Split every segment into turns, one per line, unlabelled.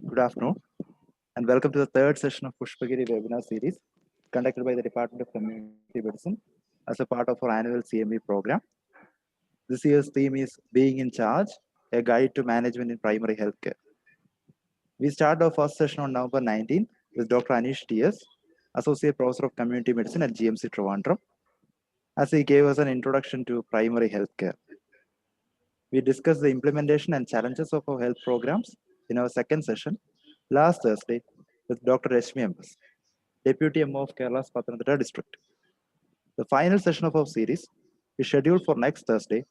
Good afternoon, and welcome to the third session of Pushpagiri webinar series conducted by the Department of Community Medicine as a part of our annual CME program. This year's theme is Being in Charge, a guide to management in primary healthcare. We start our first session on November 19 with Dr. Anish T.S., Associate Professor of Community Medicine at GMC Trivandrum, as he gave us an introduction to primary healthcare. We discussed the implementation and challenges of our health programs in our second session last Thursday with Dr. Rashmi M.S., Deputy MO of Kerala's Pathanamthitta district. The final session of our series is scheduled for next Thursday.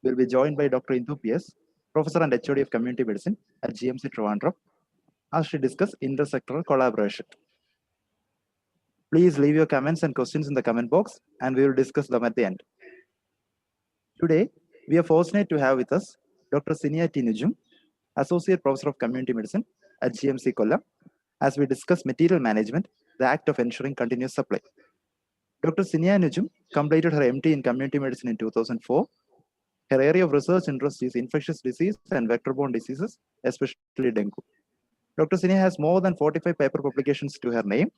We'll be joined by Dr. Indu P.S., Professor and HOD of Community Medicine at GMC Trivandrum, as she discuss intersectoral collaboration. Please leave your comments and questions in the comment box, and we will discuss them at the end. Today, we are fortunate to have with us Dr. Zinia Nujum, Associate Professor of Community Medicine at GMC Kollam, as we discuss material management, the act of ensuring continuous supply. Dr. Zinia Nujum completed her MT in Community Medicine in 2004. Her area of research interest is infectious disease and vector-borne diseases, especially dengue. Dr. Zinia has more than 45 paper publications to her name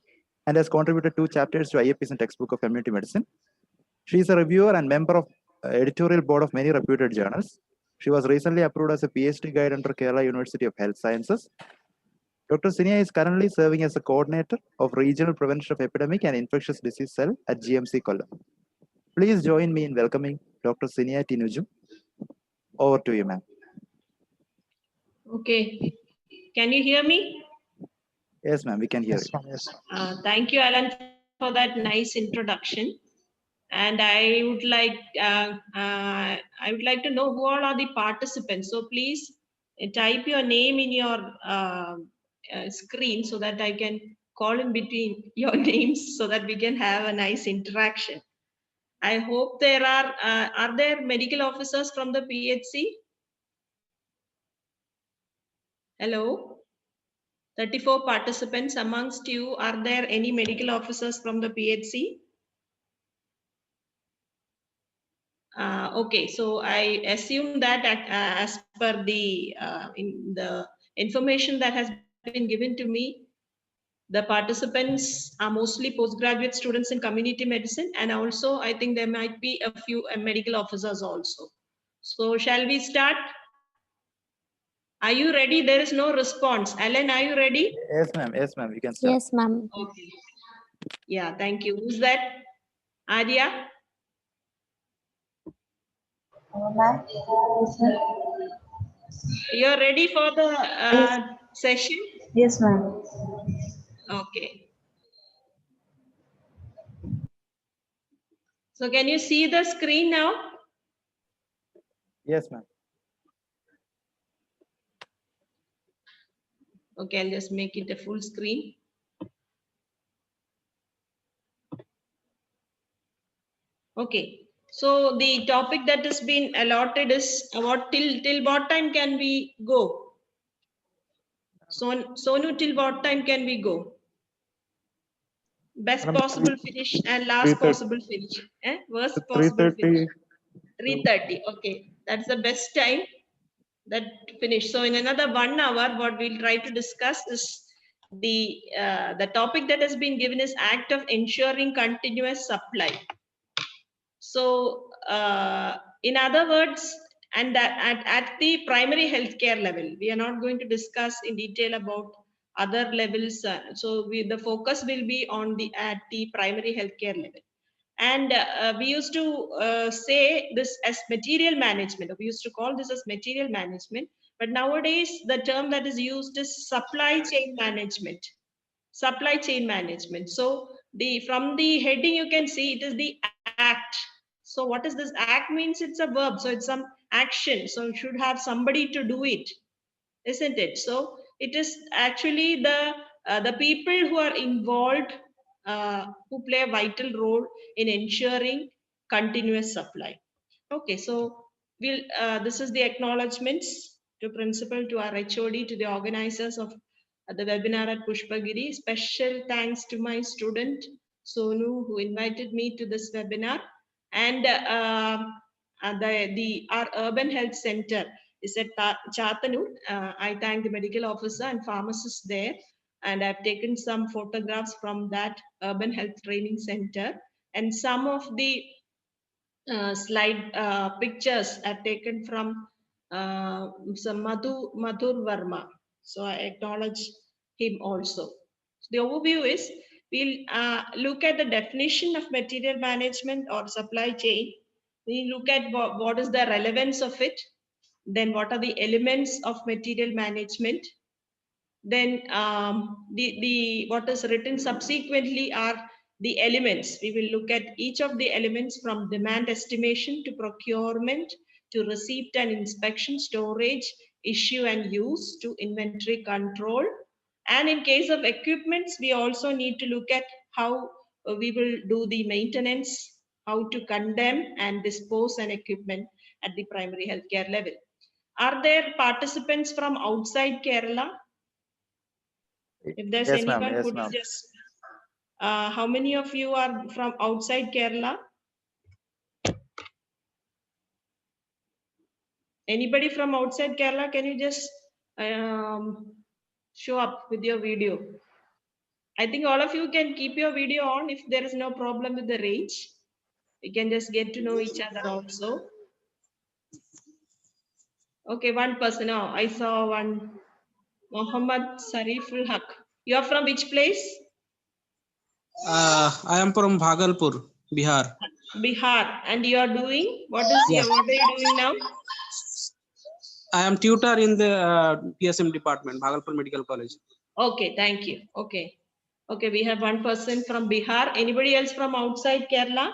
and has contributed 2 chapters to IAP's and textbook of Community Medicine. She is a reviewer and member of editorial board of many reputed journals. She was recently approved as a PhD guide under Kerala University of Health Sciences. Dr. Zinia is currently serving as a coordinator of Regional Prevention of Epidemic and Infectious Disease Cell at GMC Kollam. Please join me in welcoming Dr. Zinia Nujum. Over to you, ma'am.
Okay. Can you hear me?
Yes, ma'am, we can hear you.
Yes.
Thank you, Alan, for that nice introduction. And I would like to know who all are the participants. So please type your name in your screen so that I can call in between your names so that we can have a nice interaction. I hope there are there medical officers from the PHC? Hello? 34 participants amongst you. Are there any medical officers from the PHC? Okay, so I assume that as per the information that has been given to me, the participants are mostly postgraduate students in community medicine, and also I think there might be a few medical officers also. So shall we start? Are you ready? There is no response. Alan, are you ready?
Yes, ma'am. Yes, ma'am. We can start.
Yes, ma'am.
Okay. Yeah, thank you. Who's that? Arya? You're ready for the session?
Yes, ma'am.
Okay. So can you see the screen now?
Yes, ma'am.
Okay, I'll just make it a full screen. Okay. So the topic that has been allotted is about till what time can we go? Sonu, till what time can we go? Best possible finish and last possible finish. Worst possible finish. 3:30. Okay, that's the best time that finish. So in another 1 hour, what we'll try to discuss is the topic that has been given is act of ensuring continuous supply. So in other words, and that at the primary healthcare level, we are not going to discuss in detail about other levels. So the focus will be on at the primary healthcare level. And we used to say this as material management. We used to call this as material management. But nowadays, the term that is used is supply chain management. Supply chain management. So from the heading, you can see it is the act. So what is this? Act means it's a verb. So it's some action. So you should have somebody to do it, isn't it? So it is actually the people who are involved who play a vital role in ensuring continuous supply. Okay, so this is the acknowledgements to principal, to our HOD, to the organizers of the webinar at Pushpagiri. Special thanks to my student Sonu, who invited me to this webinar, and our urban health center is at Chattanooga. I thank the medical officer and pharmacist there, and I've taken some photographs from that urban health training center, and some of the slide pictures are taken from some Madhur Verma. So I acknowledge him also. So the overview is we'll look at the definition of material management or supply chain. We look at what is the relevance of it. Then what are the elements of material management? Then the what is written subsequently are the elements. We will look at each of the elements from demand estimation to procurement to receipt and inspection, storage, issue and use to inventory control. And in case of equipments, we also need to look at how we will do the maintenance, how to condemn and dispose an equipment at the primary healthcare level. Are there participants from outside Kerala? If there's
Yes, ma'am.
anyone,
Yes,
could you
ma'am.
just, how many of you are from outside Kerala? Anybody from outside Kerala, can you just show up with your video? I think all of you can keep your video on if there is no problem with the range. We can just get to know each other also. Okay, one person. Oh, I saw one. Muhammad Sariful Haq. You are from which place?
I am from Bhagalpur, Bihar.
Bihar. And you are doing? What are you doing now?
I am tutor in the PSM department, Bhagalpur Medical College.
Okay, thank you. Okay. Okay, we have one person from Bihar. Anybody else from outside Kerala?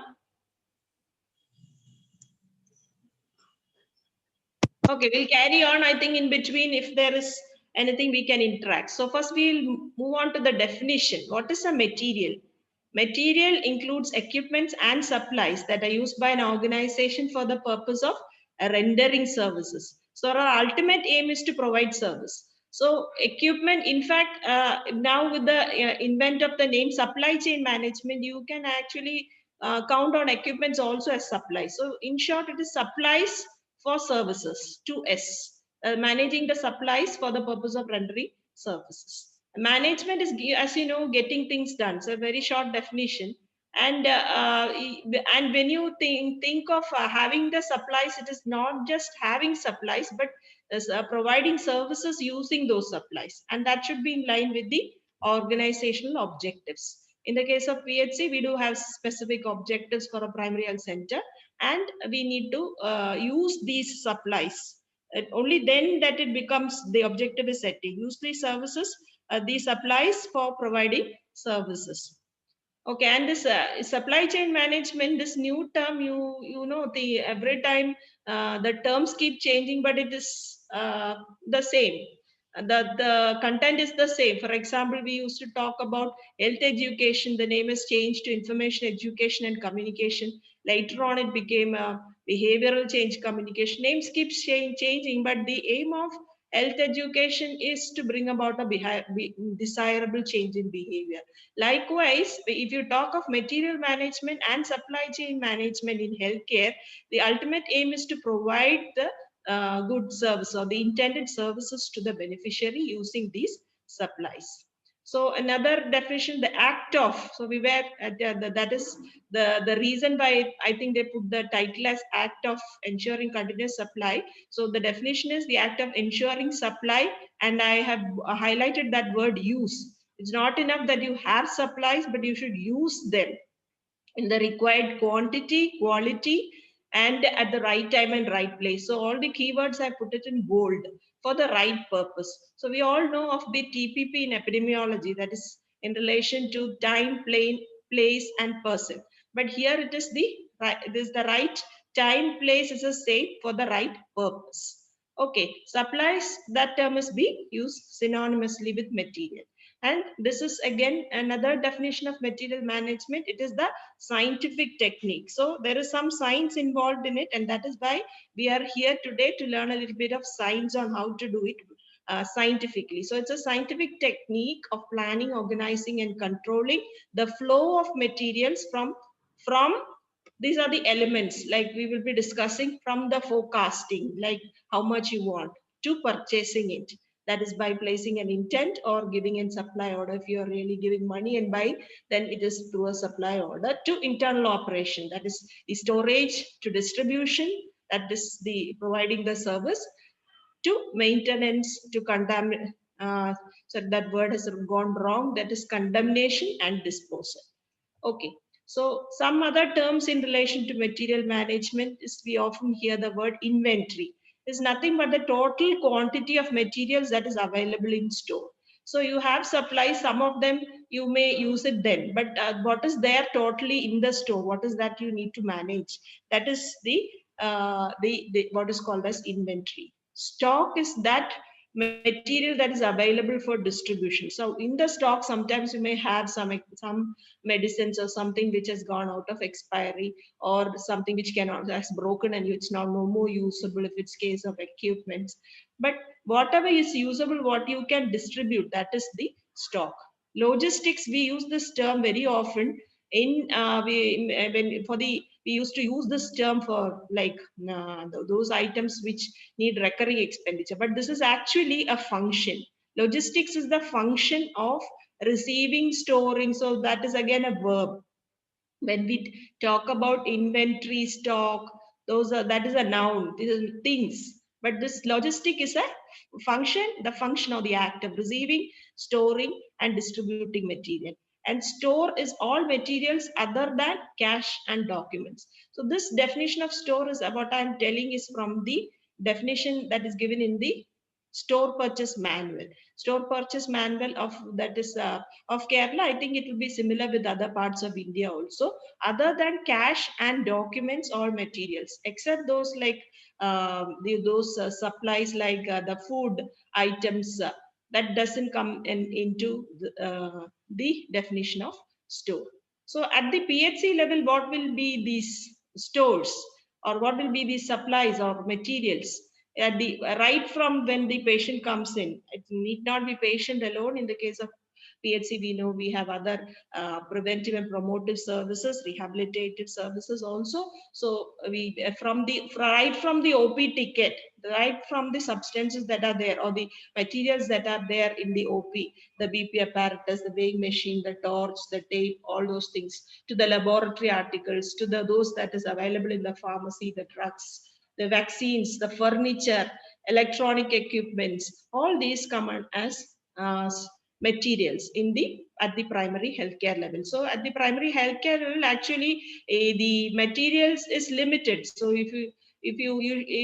Okay, we'll carry on. I think in between, if there is anything, we can interact. So first we'll move on to the definition. What is a material? Material includes equipments and supplies that are used by an organization for the purpose of rendering services. So our ultimate aim is to provide service. So equipment, in fact, now with the invent of the name supply chain management, you can actually count on equipments also as supplies. So in short, it is supplies for services, 2S, managing the supplies for the purpose of rendering services. Management is, as you know, getting things done. So a very short definition. And when you think of having the supplies, it is not just having supplies, but providing services using those supplies. And that should be in line with the organizational objectives. In the case of PHC, we do have specific objectives for a primary health center, and we need to use these supplies. Only then that it becomes the objective is set to use these services, these supplies for providing services. Okay, and this supply chain management, this new term, you know, the every time the terms keep changing, but it is the same. The content is the same. For example, we used to talk about health education. The name has changed to information education and communication. Later on, it became behavioral change communication. Names keep changing, but the aim of health education is to bring about a desirable change in behavior. Likewise, if you talk of material management and supply chain management in healthcare, the ultimate aim is to provide the good service or the intended services to the beneficiary using these supplies. So another definition, the act of, so we were at that is the reason why I think they put the title as act of ensuring continuous supply. So the definition is the act of ensuring supply, and I have highlighted that word use. It's not enough that you have supplies, but you should use them in the required quantity, quality, and at the right time and right place. So all the keywords I put it in bold for the right purpose. So we all know of the TPP in epidemiology, that is in relation to time, place, and person. But here it is the right time, place is the same for the right purpose. Okay, supplies, that term is being used synonymously with material. And this is again another definition of material management. It is the scientific technique. So there is some science involved in it, and that is why we are here today to learn a little bit of science on how to do it scientifically. So it's a scientific technique of planning, organizing, and controlling the flow of materials from these are the elements like we will be discussing, from the forecasting, like how much you want, to purchasing it. That is by placing an intent or giving in supply order. If you are really giving money and buy, then it is through a supply order, to internal operation. That is the storage, to distribution, that is the providing the service, to maintenance, to condemn. So that word has gone wrong. That is condemnation and disposal. Okay. So some other terms in relation to material management is, we often hear the word inventory. Is nothing but the total quantity of materials that is available in store. So you have supplies, some of them you may use it then, but what is there totally in the store? What is that you need to manage? That is the what is called as inventory. Stock is that material that is available for distribution. So in the stock, sometimes you may have some medicines or something which has gone out of expiry, or something which cannot, has broken and it's now no more usable if it's case of equipments. But whatever is usable, what you can distribute, that is the stock. Logistics, we use this term very often in we used to use this term for like those items which need recurring expenditure, but this is actually a function. Logistics is the function of receiving, storing. So that is again a verb. When we talk about inventory, stock, those are, that is a noun. These are things. But this logistic is a function, the function of the act of receiving, storing, and distributing material. And store is all materials other than cash and documents. So this definition of store is what I'm telling is from the definition that is given in the store purchase manual. Store purchase manual of, that is of Kerala. I think it will be similar with other parts of India also. Other than cash and documents or materials, except those like those supplies like the food items, that doesn't come into the definition of store. So at the PHC level, what will be these stores, or what will be the supplies or materials? At the right from when the patient comes in, it need not be patient alone. In the case of PHC, we know we have other preventive and promotive services, rehabilitative services also. So we right from the OP ticket, right from the substances that are there, or the materials that are there in the OP, the BP apparatus, the weighing machine, the torch, the tape, all those things, to the laboratory articles, to those that is available in the pharmacy, the drugs, the vaccines, the furniture, electronic equipments, all these come as materials in the at the primary healthcare level. So at the primary healthcare level, actually the materials is limited. So if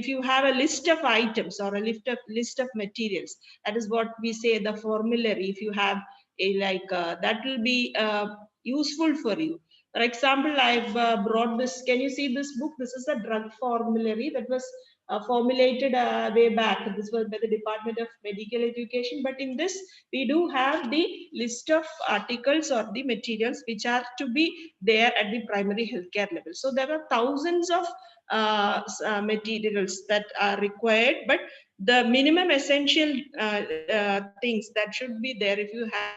you have a list of items or a list of materials, that is what we say the formulary. If you have a like that will be useful for you. For example, I've brought this. Can you see this book? This is a drug formulary that was formulated way back. This was by the Department of Medical Education. But in this, we do have the list of articles or the materials which are to be there at the primary healthcare level. So there are thousands of materials that are required, but the minimum essential things that should be there. If you have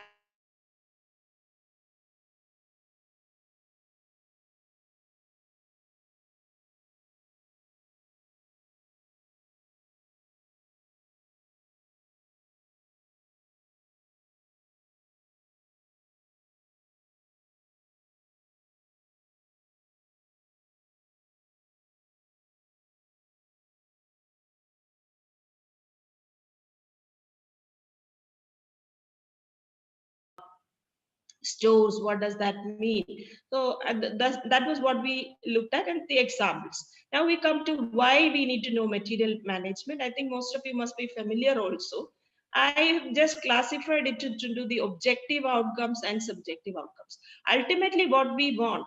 stores, what does that mean? So that was what we looked at and the examples. Now we come to why we need to know material management. I think most of you must be familiar also. I just classified it into the objective outcomes and subjective outcomes. Ultimately, what we want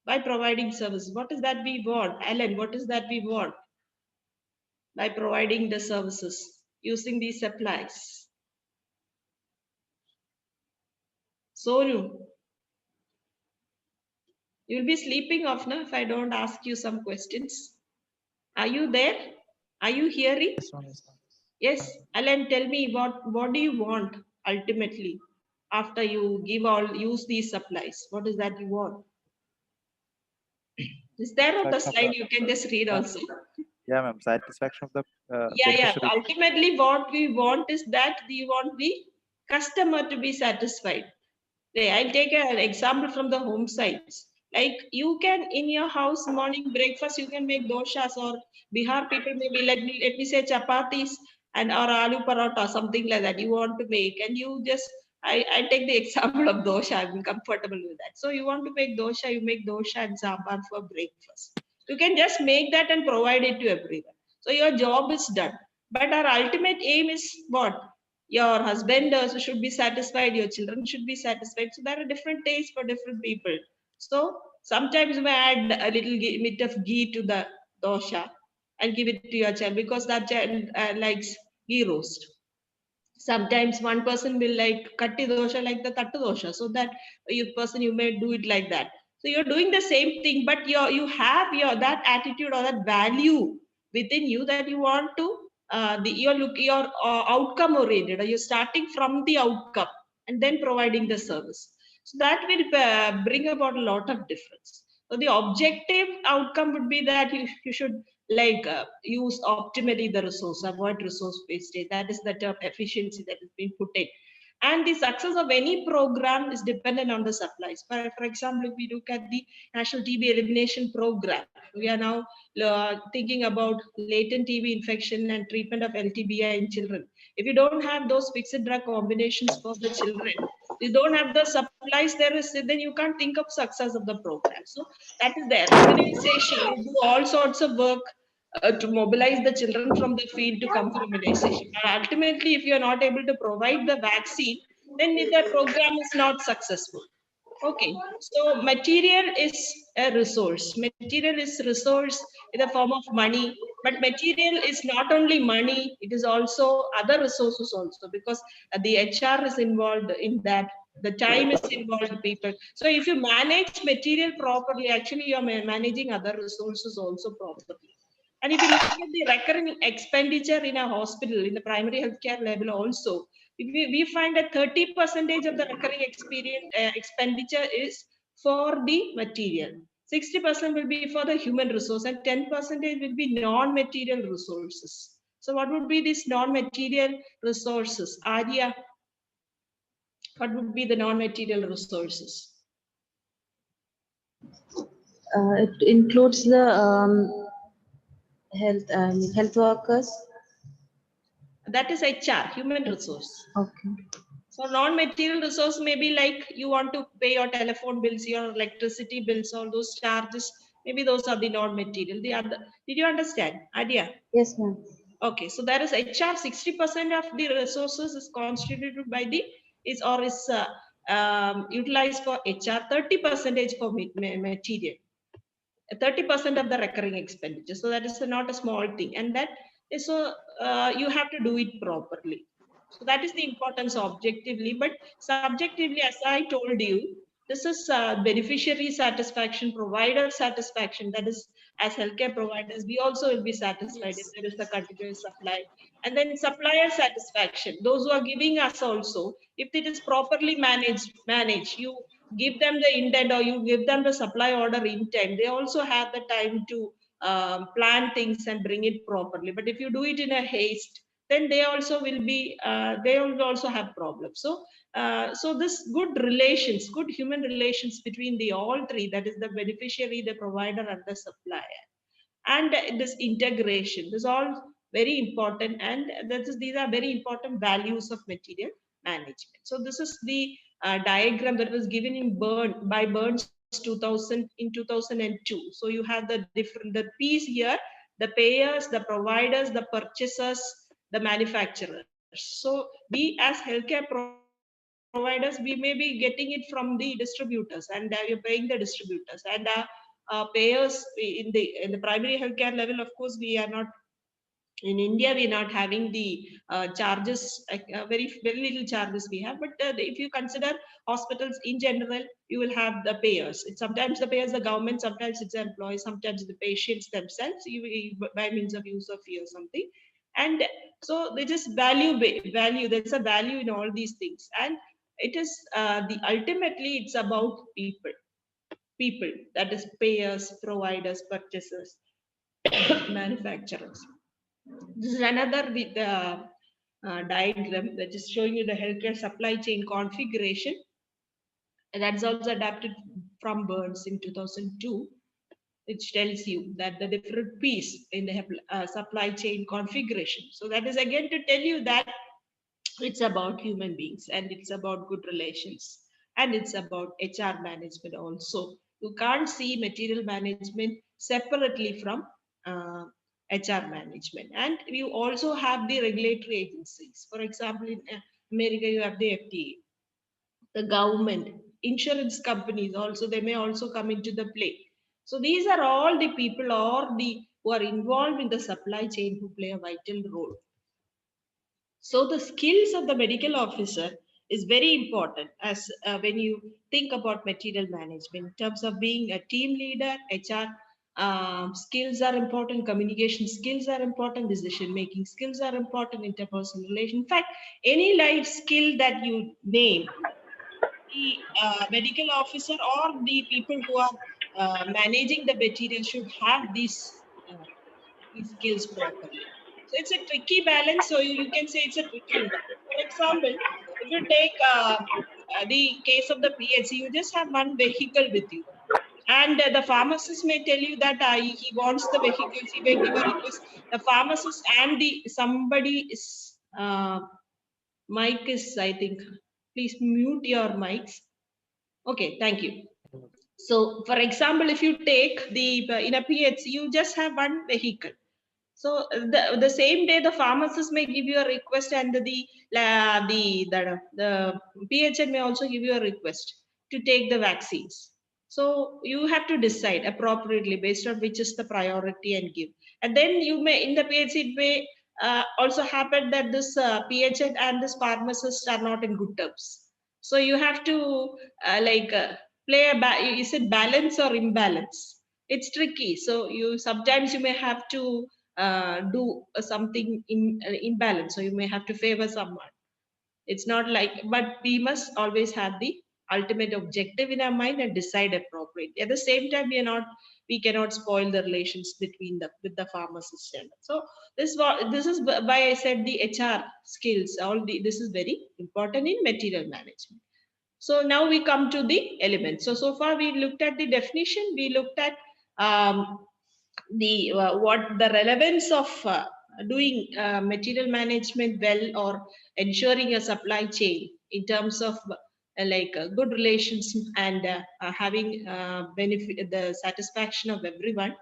by providing service, what is that we want? Alan, what is that we want by providing the services, using these supplies? Sonu, you'll be sleeping off now if I don't ask you some questions. Are you there? Are you hearing? Yes, Alan, tell me what do you want ultimately after you use these supplies? What is that you want? Is there on the
Satisfaction of
slide?
the-
You can just read also.
Yeah, ma'am. Satisfaction of the
Yeah.
beneficiary.
Ultimately, what we want is that we want the customer to be satisfied. I'll take an example from the home sites. Like you can in your house morning breakfast, you can make doshas, or Bihar people maybe let me say chapatis and or aloo paratha, something like that you want to make, and you just I take the example of dosha. I'm comfortable with that. So you want to make dosha, you make dosha and sambar for breakfast. You can just make that and provide it to everyone. So your job is done. But our ultimate aim is what? Your husband also should be satisfied, your children should be satisfied. So there are different tastes for different people. So sometimes we add a little bit of ghee to the dosha and give it to your child because that child likes ghee roast. Sometimes one person will like katti dosha like the tattu dosha, so that you may do it like that. So you're doing the same thing, but you have your that attitude or that value within you that you want to you're outcome oriented, or you're starting from the outcome and then providing the service. So that will bring about a lot of difference. So the objective outcome would be that you should like use optimally the resource, avoid resource wastage. That is the term efficiency that has been put in. And the success of any program is dependent on the supplies. For example, if we look at the National TB Elimination Program, we are now thinking about latent TB infection and treatment of LTBI in children. If you don't have those fixed drug combinations for the children, you don't have the supplies, then you can't think of success of the program. So that is there. Immunization, you do all sorts of work to mobilize the children from the field to come for immunization. And ultimately, if you are not able to provide the vaccine, then the program is not successful. Okay, so material is a resource. Material is resource in the form of money, but material is not only money, it is also other resources also, because the HR is involved in that, the time is involved, people. So if you manage material properly, actually you're managing other resources also properly. And if you look at the recurring expenditure in a hospital, in the primary healthcare level also, we find that 30% of the recurring expenditure is for the material. 60% will be for the human resource, and 10% will be non-material resources. So what would be these non-material resources? Arya, what would be the non-material resources?
It includes the health workers.
That is HR, human resource.
Okay.
So non-material resource may be like you want to pay your telephone bills, your electricity bills, all those charges. Maybe those are the non-material. The other, did you understand? Idea?
Yes, ma'am.
Okay, so there is HR. 60% of the resources is constituted by the is utilized for HR. 30% for material. 30% of the recurring expenditure. So that is not a small thing, and that is so you have to do it properly. So that is the importance objectively, but subjectively, as I told you, this is beneficiary satisfaction, provider satisfaction. That is, as healthcare providers, we also will be satisfied if there is a continuous supply. And then supplier satisfaction, those who are giving us also, if it is properly managed, you give them the intent or you give them the supply order intent, they also have the time to plan things and bring it properly. But if you do it in a haste, then they also will be they will also have problems. So so this good relations, good human relations between the all three, that is the beneficiary, the provider and the supplier, and this integration, this is all very important, and these are very important values of material management. So this is the diagram that was given in Burns 2000 in 2002. So you have the piece here, the payers, the providers, the purchasers, the manufacturers. So we as healthcare providers, we may be getting it from the distributors, and you're paying the distributors, and payers in the primary healthcare level. Of course, we are not in India, we're not having the charges, very little charges we have. But if you consider hospitals in general, you will have the payers. Sometimes the payers, the government, sometimes it's the employees, sometimes the patients themselves, by means of use of fee or something. And so they just value. There's a value in all these things, and it is the ultimately it's about people. people, that is payers, providers, purchasers, manufacturers. This is another diagram that is showing you the healthcare supply chain configuration. And that's also adapted from Burns in 2002, which tells you that the different piece in the supply chain configuration. So that is again to tell you that it's about human beings and it's about good relations and it's about HR management also. You can't see material management separately from HR management. And you also have the regulatory agencies. For example, in America, you have the FDA, the government, insurance companies also, they may also come into the play. So these are all the people who are involved in the supply chain who play a vital role. So the skills of the medical officer is very important as when you think about material management in terms of being a team leader. HR skills are important, communication skills are important, decision making skills are important, interpersonal relation. In fact, any life skill that you name, the medical officer or the people who are managing the material should have these skills properly. So it's a tricky balance. So you can say it's a tricky balance. For example, if you take the case of the PHC, you just have one vehicle with you. And the pharmacist may tell you that he wants the vehicles, he may give a request. The pharmacist and somebody is, mic is, I think, please mute your mics. Okay, thank you. So for example, if you take in a PHC, you just have one vehicle. So the same day, the pharmacist may give you a request, and the PHN may also give you a request to take the vaccines. So you have to decide appropriately based on which is the priority and give. And then you may, in the PHC, it may also happen that this PHN and this pharmacist are not in good terms. So you have to play is it balance or imbalance? It's tricky. So sometimes you may have to do something imbalance, so you may have to favor someone. It's not like, but we must always have the ultimate objective in our mind and decide appropriately. At the same time, we cannot spoil the relations between with the pharmacist. So this is why I said the HR skills, this is very important in material management. So now we come to the elements. So far we looked at the definition, we looked at what the relevance of doing material management well or ensuring a supply chain in terms of good relations and having benefit, the satisfaction of everyone.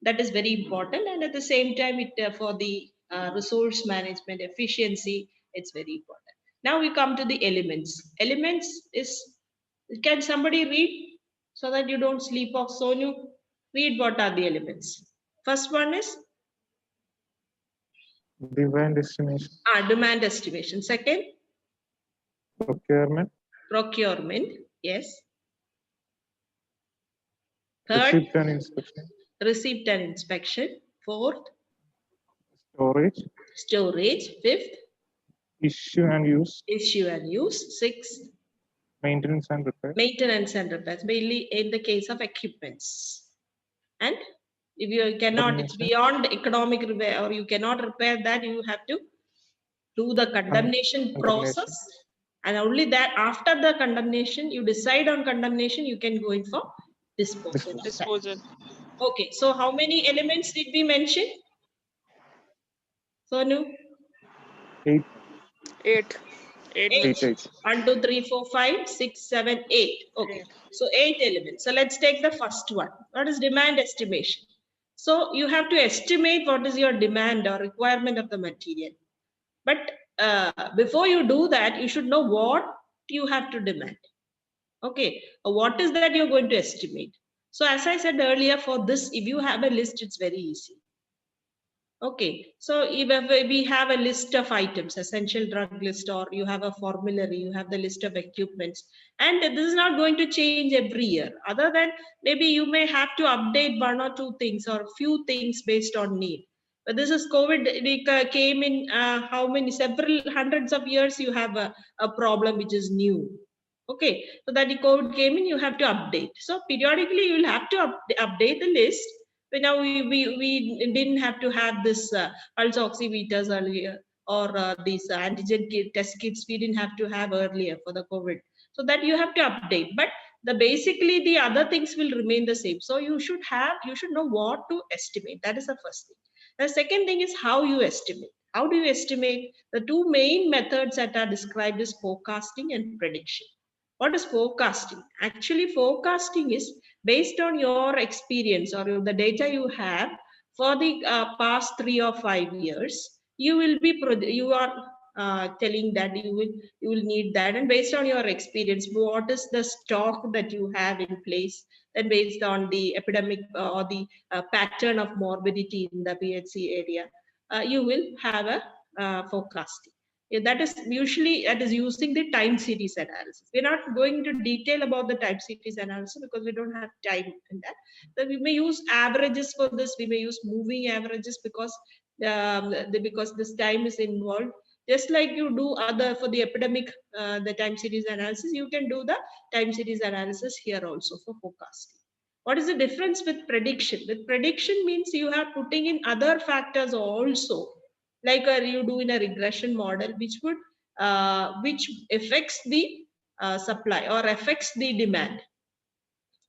That is very important, and at the same time, for the resource management efficiency, it's very important. Now we come to the elements. Elements is, can somebody read so that you don't sleep off? Sonu, read what are the elements. First one is
demand estimation.
Demand estimation. Second,
Procurement.
Procurement. Yes. Third,
Receipt and inspection.
Receipt and inspection. Fourth,
Storage.
Storage. Fifth,
Issue and use.
Issue and use. Sixth,
Maintenance and repair.
Maintenance and repairs, mainly in the case of equipments. And if you cannot, it's beyond economic repair, or you cannot repair that, you have to do the condemnation process. And only that, after the condemnation, you decide on condemnation, you can go in for disposal. Okay, so how many elements did we mention? Sonu?
8.
8.
1, 2, 3, 4, 5, 6, 7, 8. Okay, so 8 elements. So let's take the first one. What is demand estimation? So you have to estimate what is your demand or requirement of the material. But before you do that, you should know what you have to demand. Okay, what is that you're going to estimate? So as I said earlier, for this, if you have a list, it's very easy. Okay, so if we have a list of items, essential drug list, or you have a formulary, you have the list of equipments, and this is not going to change every year. Other than maybe you may have to update 1 or 2 things or few things based on need. But this is COVID, it came in how many, several hundreds of years, you have a problem which is new. Okay, so that the COVID came in, you have to update. So periodically you will have to update the list. But now we didn't have to have this pulse oximeters earlier, or these antigen test kits we didn't have to have earlier for the COVID. So that you have to update. But the basically the other things will remain the same. So you should know what to estimate. That is the first thing. The second thing is how you estimate. How do you estimate? The two main methods that are described is forecasting and prediction. What is forecasting? Actually, forecasting is based on your experience or the data you have for the past 3 or 5 years. You will be telling that you will need that, and based on your experience, what is the stock that you have in place, and based on the epidemic or the pattern of morbidity in the PHC area, you will have a forecasting. Yeah, that is using the time series analysis. We're not going into detail about the time series analysis because we don't have time in that. So we may use averages for this. We may use moving averages because this time is involved. Just like you do other for the epidemic, the time series analysis, you can do the time series analysis here also for forecasting. What is the difference with prediction? With prediction means you are putting in other factors also, like you do in a regression model, which affects the supply or affects the demand.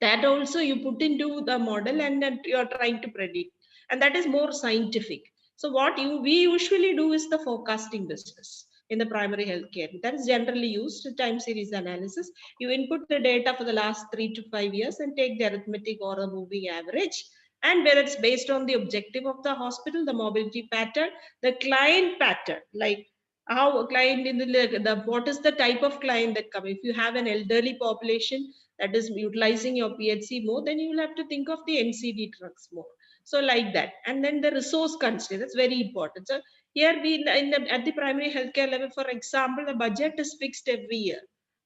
That also you put into the model, and then you are trying to predict, and that is more scientific. So what we usually do is the forecasting business in the primary healthcare. That is generally used time series analysis. You input the data for the last 3 to 5 years and take the arithmetic or a moving average, and whether it's based on the objective of the hospital, the mobility pattern, the client pattern, like how a client in the what is the type of client that come. If you have an elderly population that is utilizing your PHC more, then you will have to think of the NCD drugs more. So like that. And then the resource constraint, that's very important. So here at the primary healthcare level, for example, the budget is fixed every year.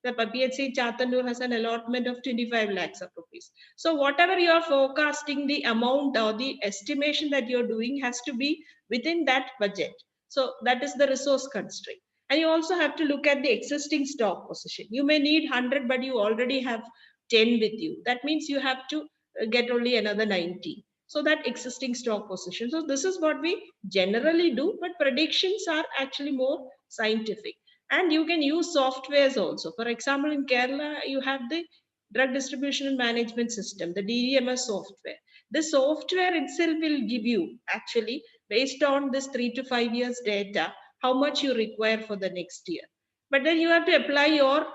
The PHC Chatanur has an allotment of 25 lakhs of rupees. So whatever you are forecasting, the amount or the estimation that you're doing has to be within that budget. So that is the resource constraint. And you also have to look at the existing stock position. You may need 100, but you already have 10 with you. That means you have to get only another 90. So that existing stock position. So this is what we generally do, but predictions are actually more scientific. And you can use softwares also. For example, in Kerala, you have the drug distribution and management system, the DDMS software. The software itself will give you actually, based on this 3 to 5 years data, how much you require for the next year. But then you have to apply your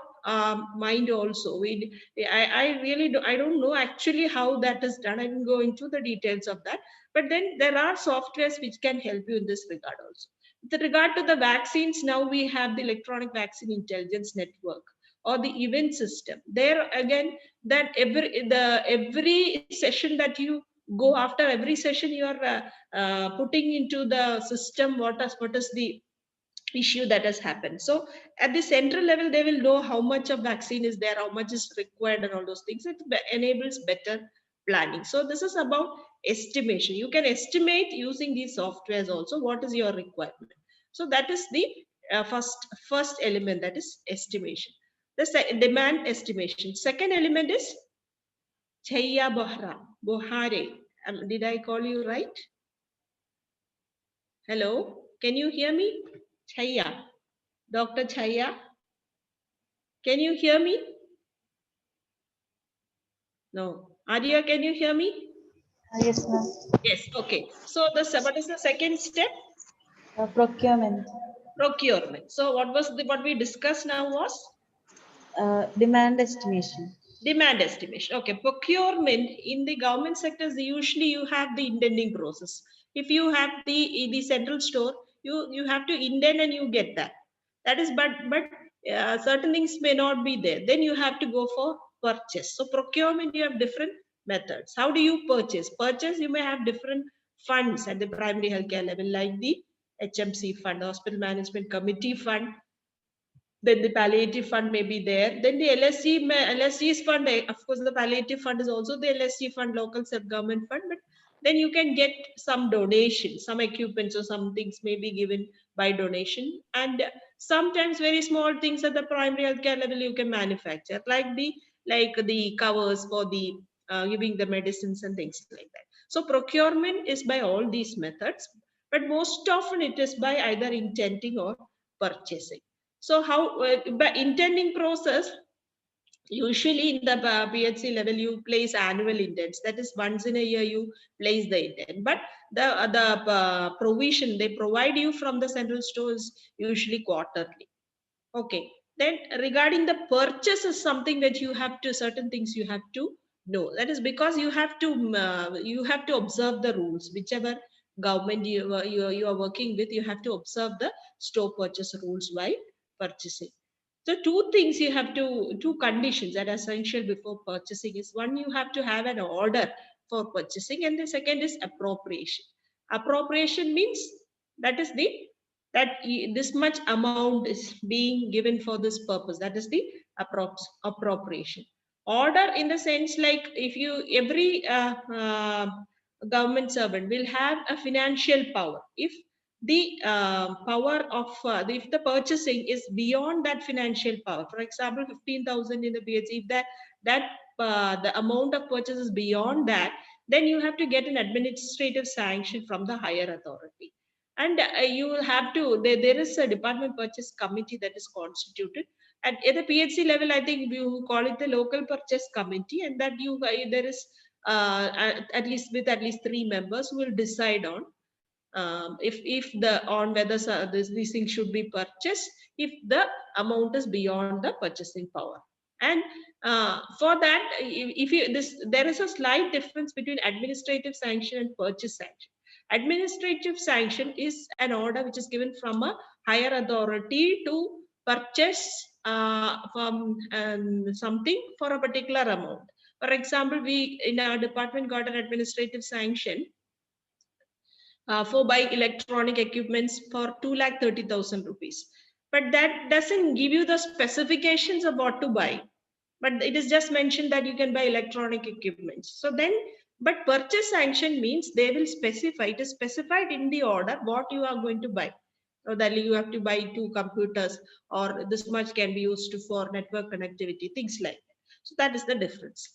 mind also. I don't know actually how that is done. I didn't go into the details of that. But then there are softwares which can help you in this regard also. With regard to the vaccines, now we have the electronic vaccine intelligence network or the event system. There again, that every session that you go, after every session you are putting into the system what is the issue that has happened. So at the central level, they will know how much of vaccine is there, how much is required, and all those things. It enables better planning. So this is about estimation. You can estimate using these softwares also what is your requirement. So that is the first element, that is estimation. The demand estimation. Second element is Chaya Bohare. Did I call you right? Hello, can you hear me? Chaya, Dr. Chaya, can you hear me? No. Arya, can you hear me?
Yes, ma'am.
Yes, okay. So what is the second step?
Procurement.
Procurement. So what we discussed now was?
Demand estimation.
Demand estimation. Okay. Procurement in the government sectors, usually you have the intending process. If you have the central store, you have to indent and you get that. That is, but certain things may not be there. Then you have to go for purchase. So procurement, you have different methods. How do you purchase? Purchase, you may have different funds at the primary healthcare level, like the HMC fund, Hospital Management Committee fund. Then the palliative fund may be there. Then the LSC's fund, of course, the palliative fund is also the LSC fund, local self-government fund. But then you can get some donation, some equipment or some things may be given by donation. And Sometimes very small things at the primary healthcare level you can manufacture, like the covers for the giving the medicines and things like that. So procurement is by all these methods, but most often it is by either intending or purchasing. So how by intending process, usually in the PHC level, you place annual intents. That is, once in a year you place the intent. But the provision they provide you from the central store is usually quarterly. Okay. Then regarding the purchase is something that you have to, certain things you have to know. That is because you have to observe the rules. Whichever government you are working with, you have to observe the store purchase rules while purchasing. So two conditions that are essential before purchasing is, one, you have to have an order for purchasing, and the second is appropriation. Appropriation means that is this much amount is being given for this purpose. That is the appropriation. Order in the sense, like if every government servant will have a financial power. If the power of if the purchasing is beyond that financial power, for example 15,000 in the PHC, if that the amount of purchase is beyond that, then you have to get an administrative sanction from the higher authority. And you will have to, there is a department purchase committee that is constituted at the PHC level. I think you call it the local purchase committee, and that there is at least 3 members who will decide on on whether these things should be purchased if the amount is beyond the purchasing power. And for that, there is a slight difference between administrative sanction and purchase sanction. Administrative sanction is an order which is given from a higher authority to purchase from something for a particular amount. For example, we in our department got an administrative sanction for buying electronic equipments for 2,30,000 rupees. But that doesn't give you the specifications of what to buy. But it is just mentioned that you can buy electronic equipments. So then, but purchase sanction means they will specify, it is specified in the order what you are going to buy. So that you have to buy 2 computers, or this much can be used for network connectivity, things like that. So that is the difference.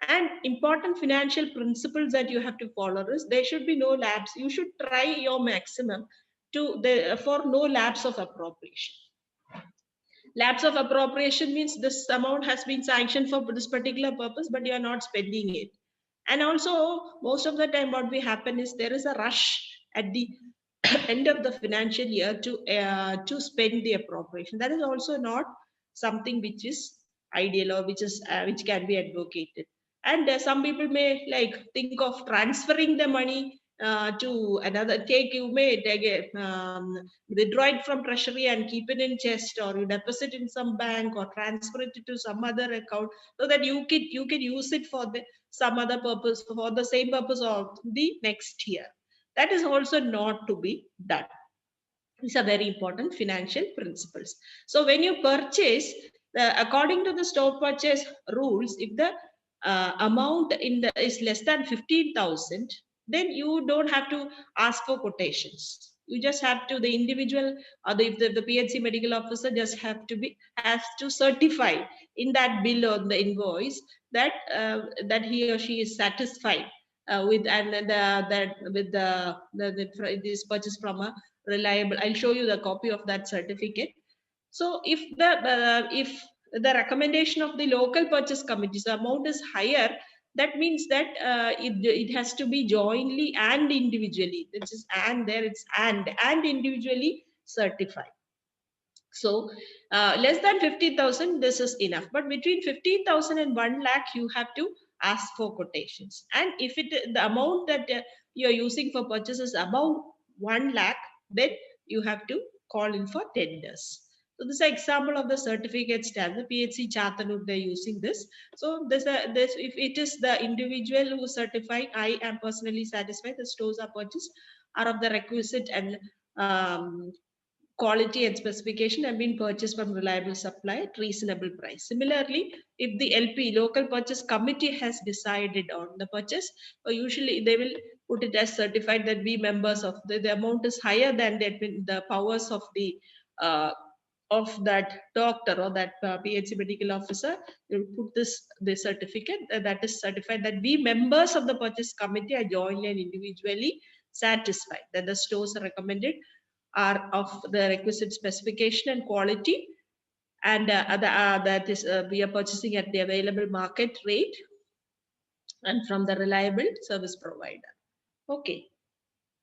And important financial principles that you have to follow is there should be no lapse. You should try your maximum for no lapse of appropriation. Lapse of appropriation means this amount has been sanctioned for this particular purpose, but you are not spending it. And also, most of the time what will happen is there is a rush at the end of the financial year to spend the appropriation. That is also not something which is ideal, or which can be advocated. And some people may think of transferring the money to another. You may take it, withdraw it from treasury and keep it in chest, or you deposit in some bank, or transfer it to some other account, so that you can use it for some other purpose, for the same purpose of the next year. That is also not to be done. These are very important financial principles. So when you purchase, according to the store purchase rules, if the amount is less than 15,000, then you don't have to ask for quotations. You just have to, the individual or the PHC medical officer just has to certify in that bill or the invoice that that he or she is satisfied with, and this purchase from a reliable. I'll show you the copy of that certificate. So if the recommendation of the local purchase committees amount is higher, that means that it has to be jointly and individually. This is and there it's and individually certified. So less than 50,000, this is enough. But between 15,000 and 1 lakh, you have to ask for quotations. And if the amount that you are using for purchase is above 1 lakh, then you have to call in for tenders. So this is an example of the certificate stamp. The PHC Chatanur, they're using this. So this if it is the individual who is certifying, I am personally satisfied the stores are purchased are of the requisite and quality and specification have been purchased from reliable supply at reasonable price. Similarly, if the LP, local purchase committee, has decided on the purchase, usually they will put it as certified that we members of the amount is higher than the powers of the of that doctor or that PhD medical officer, you put this certificate that is certified that we members of the purchase committee are jointly and individually satisfied that the stores recommended are of the requisite specification and quality, and that is we are purchasing at the available market rate and from the reliable service provider. Okay.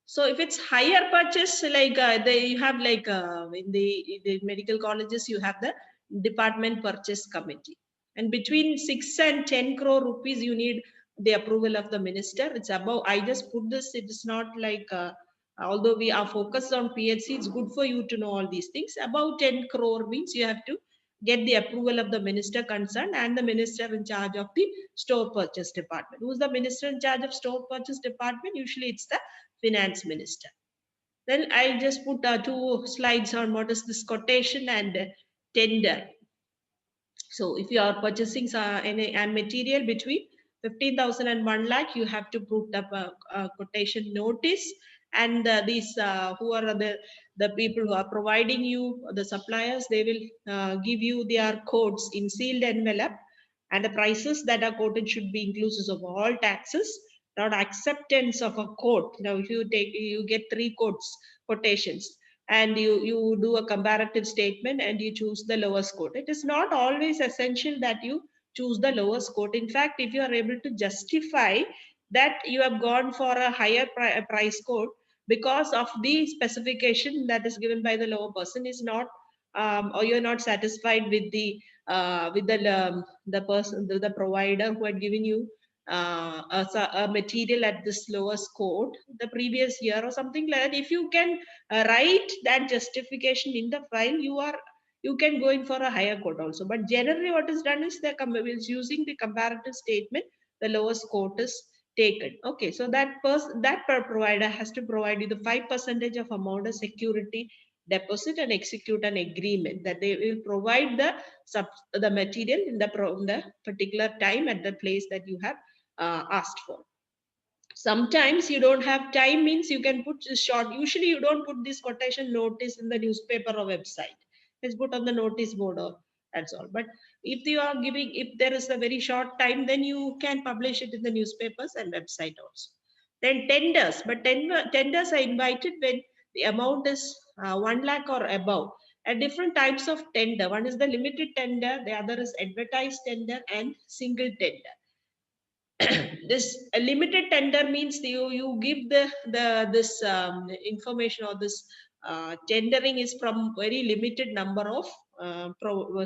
So if it's higher purchase, like you have like in the medical colleges, you have the department purchase committee, and between 6 and 10 crore rupees, you need the approval of the minister. It's above. I just put this. It is not like although we are focused on PHC, it's good for you to know all these things. About 10 crore means you have to get the approval of the minister concerned and the minister in charge of the store purchase department. Who's the minister in charge of store purchase department? Usually it's the finance minister. Then I just put 2 slides on what is this quotation and tender. So if you are purchasing a material between 15,000 and 1 lakh, you have to put up a quotation notice, and these who are the people who are providing you, the suppliers, they will give you their codes in sealed envelope, and the prices that are quoted should be inclusive of all taxes, not acceptance of a quote. Now if you get 3 quotations, and you do a comparative statement and you choose the lowest quote. It is not always essential that you choose the lowest quote. In fact, if you are able to justify that you have gone for a higher price quote because of the specification that is given by the lower person is not, or you're not satisfied with the person, the provider who had given you a material at this lowest quote the previous year or something like that. If you can write that justification in the file, you can go in for a higher quote also. But generally what is done is is using the comparative statement, the lowest quote is taken. Okay, so that provider has to provide you the 5% of amount as security deposit and execute an agreement that they will provide the material in the particular time at the place that you have asked for. Sometimes you don't have time, means you can put short. Usually you don't put this quotation notice in the newspaper or website. It's put on the notice board, or that's all. But if you are giving, if there is a very short time, then you can publish it in the newspapers and website also. Then tenders, but tenders are invited when the amount is 1 lakh or above. And different types of tender. One is the limited tender, the other is advertised tender and single tender. This limited tender means you give this information, or this tendering is from very limited number of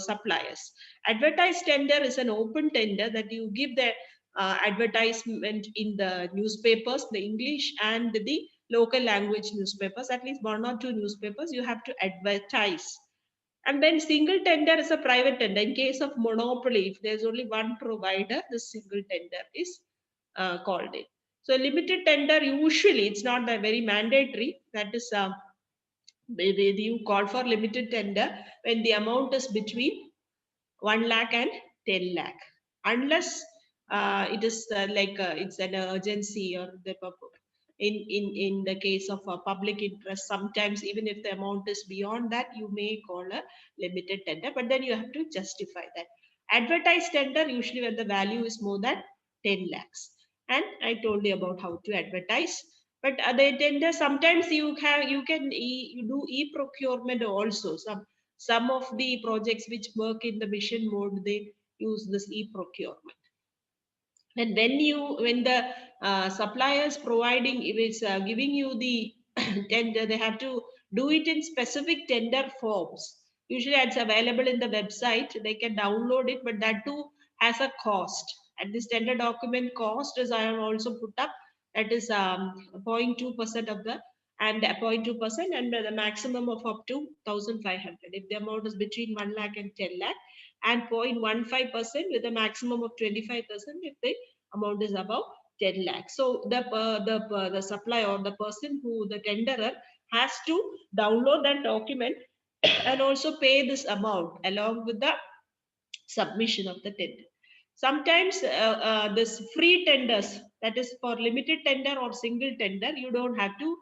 suppliers. Advertised tender is an open tender that you give the advertisement in the newspapers, the English and the local language newspapers, at least 1 or 2 newspapers you have to advertise. And then single tender is a private tender. In case of monopoly, if there's only one provider, the single tender is called it. So limited tender, usually it's not very mandatory. That is, you call for limited tender when the amount is between 1 lakh and 10 lakh. Unless it is it's an urgency, or in the case of a public interest, sometimes even if the amount is beyond that, you may call a limited tender, but then you have to justify that. Advertised tender, usually when the value is more than 10 lakhs. And I told you about how to advertise. But the tender, sometimes you do e-procurement also. Some of the projects which work in the mission mode, they use this e-procurement. And when the suppliers providing, if it's giving you the tender, they have to do it in specific tender forms. Usually it's available in the website, they can download it, but that too has a cost. And this tender document cost, as I have also put up, that is 0.2% of the, and 0.2%, and the maximum of up to 1,500 if the amount is between 1 lakh and 10 lakh, and 0.15% with a maximum of 25% if the amount is above 10 lakhs. So the supplier or the person who the tenderer has to download that document and also pay this amount along with the submission of the tender. Sometimes this free tenders, that is for limited tender or single tender, you don't have to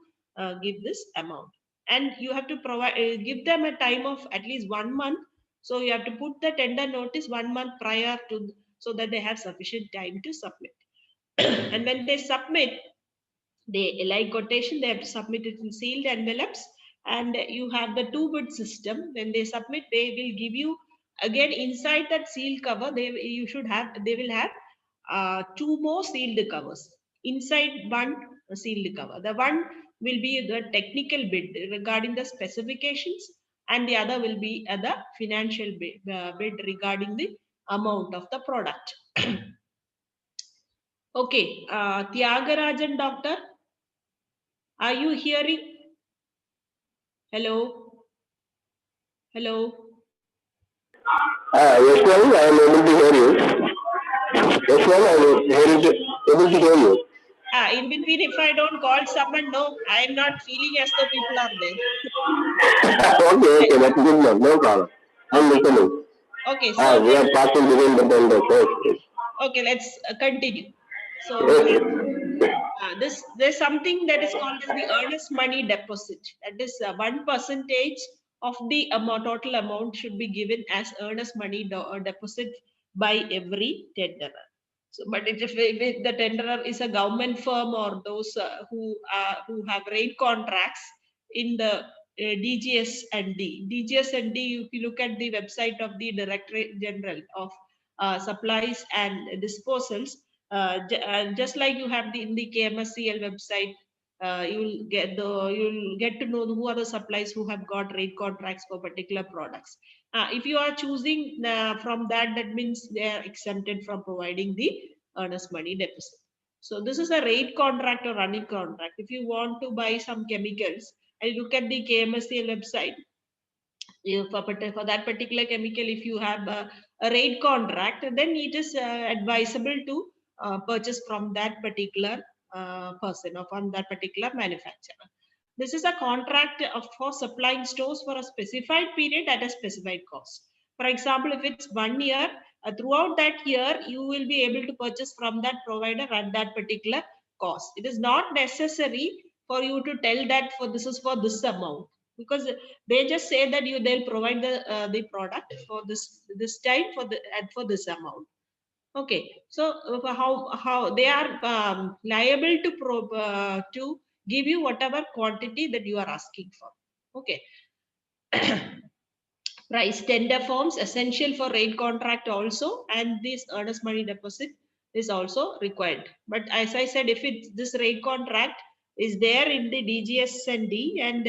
give this amount. and you have to provide give them a time of at least 1 month. So you have to put the tender notice 1 month prior to, so that they have sufficient time to submit. And when they submit, they like quotation, they have to submit it in sealed envelopes, and you have the two bid system. When they submit, they will give you again inside that sealed cover. They will have two more sealed covers inside one sealed cover. The one will be the technical bid regarding the specifications, and the other will be the financial bid regarding the amount of the product. Okay, Tyagarajan doctor, are you hearing? Hello? Hello?
Yes, ma'am, I am able to hear you. Yes, ma'am, I am able to hear you.
In between, if I don't call someone, no, I am not feeling as though people are there.
Okay, that's good, ma'am. No problem. I'm listening.
Okay, so
We are passing between the tenders. Yes,
okay, let's continue. So
yes.
there's something that is called as the earnest money deposit. That is 1% of the total amount should be given as earnest money deposit by every tenderer. So, but if the tenderer is a government firm or those who have rate contracts in the DGS and D. DGS and D, if you look at the website of the Directorate General of Supplies and Disposals, just like you have in the KMSCL website, you'll get to know who are the suppliers who have got rate contracts for particular products. If you are choosing from that, that means they are exempted from providing the earnest money deposit. So this is a rate contract or running contract. If you want to buy some chemicals, and look at the KMSCL website, for that particular chemical, if you have a rate contract, then it is advisable to purchase from that particular person or from that particular manufacturer. This is a contract for supplying stores for a specified period at a specified cost. For example, if it's 1 year, throughout that year, you will be able to purchase from that provider at that particular cost. It is not necessary for you to tell that this is for this amount, because they just say that they'll provide the product for this time for this amount. Okay, so how they are liable to give you whatever quantity that you are asking for. Okay. Price tender forms essential for rate contract also, and this earnest money deposit is also required. But as I said, if this rate contract is there in the DGS and D, and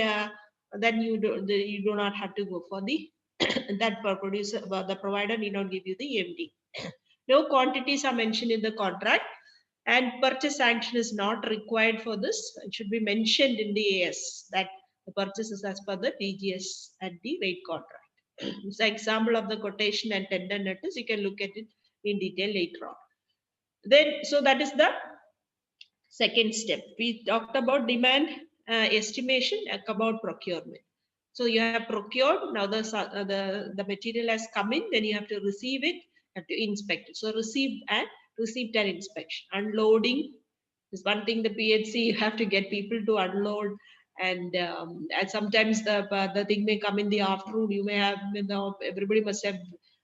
then you do not have to go for the that producer, the provider need not give you the EMD. No quantities are mentioned in the contract, and purchase sanction is not required for this. It should be mentioned in the AS that the purchase is as per the DGS and the rate contract. It's an example of the quotation and tender notice. You can look at it in detail later on. Then, so that is the second step. We talked about demand estimation, about procurement. So you have procured, now the material has come in, then you have to receive it, have to inspect it. So receipt and inspection. Unloading is one thing. The PHC, you have to get people to unload, and sometimes the thing may come in the afternoon. You may have, everybody must have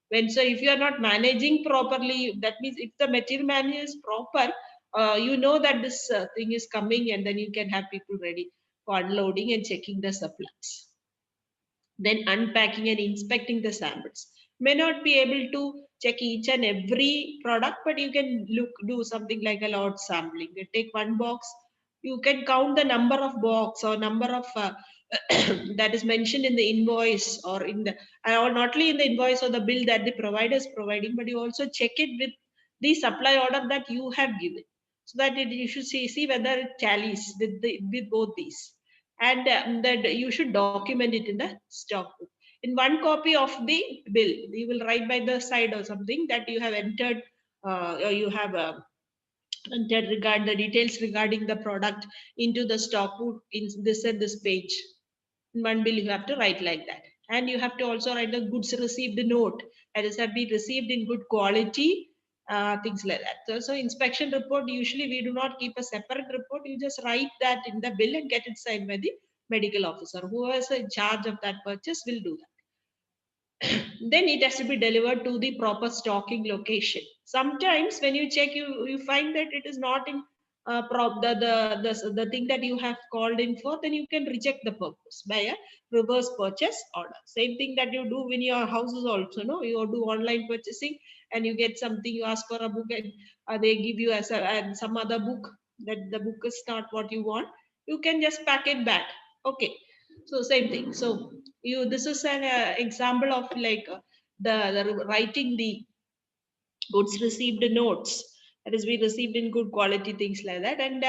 when. So if you are not managing properly, that means if the material management is proper, you know that this thing is coming, and then you can have people ready for unloading and checking the supplies. Then unpacking and inspecting the samples. May not be able to check each and every product, but you can do something like a lot sampling. You take one box, you can count the number of box or number of that is mentioned in the invoice, or in the or not only in the invoice or the bill that the provider is providing, but you also check it with the supply order that you have given, so that you should see whether it tallies with both these, and that you should document it in the stock book. In one copy of the bill, you will write by the side or something that you have entered, or you have entered the details regarding the product into the stock book in this and this page. In one bill, you have to write like that. And you have to also write the goods received note, that is, have been received in good quality, things like that. So inspection report, usually we do not keep a separate report. You just write that in the bill and get it signed by the medical officer. Who is in charge of that purchase will do that. Then it has to be delivered to the proper stocking location. Sometimes when you check, you find that it is not in the thing that you have called in for, then you can reject the purpose by a reverse purchase order. Same thing that you do when your houses also, no, you do online purchasing and you get something, you ask for a book and they give you as and some other book, that the book is not what you want, you can just pack it back. Okay, so same thing. So this is an example of like the writing the goods received notes, that is, we received in good quality, things like that. And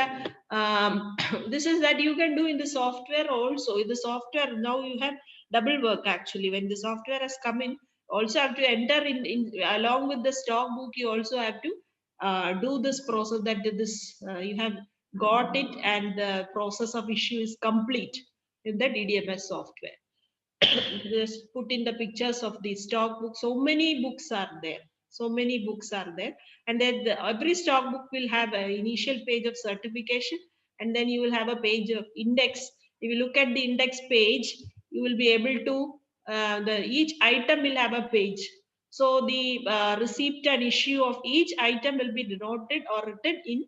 this is that you can do in the software also. In the software now you have double work actually. When the software has come in, also have to enter in along with the stock book, you also have to do this process, that this you have got it and the process of issue is complete in the DDMS software. Just put in the pictures of the stock book. So many books are there. So many books are there. And then every stock book will have an initial page of certification. And then you will have a page of index. If you look at the index page, you will be able to, each item will have a page. So the receipt and issue of each item will be denoted or written in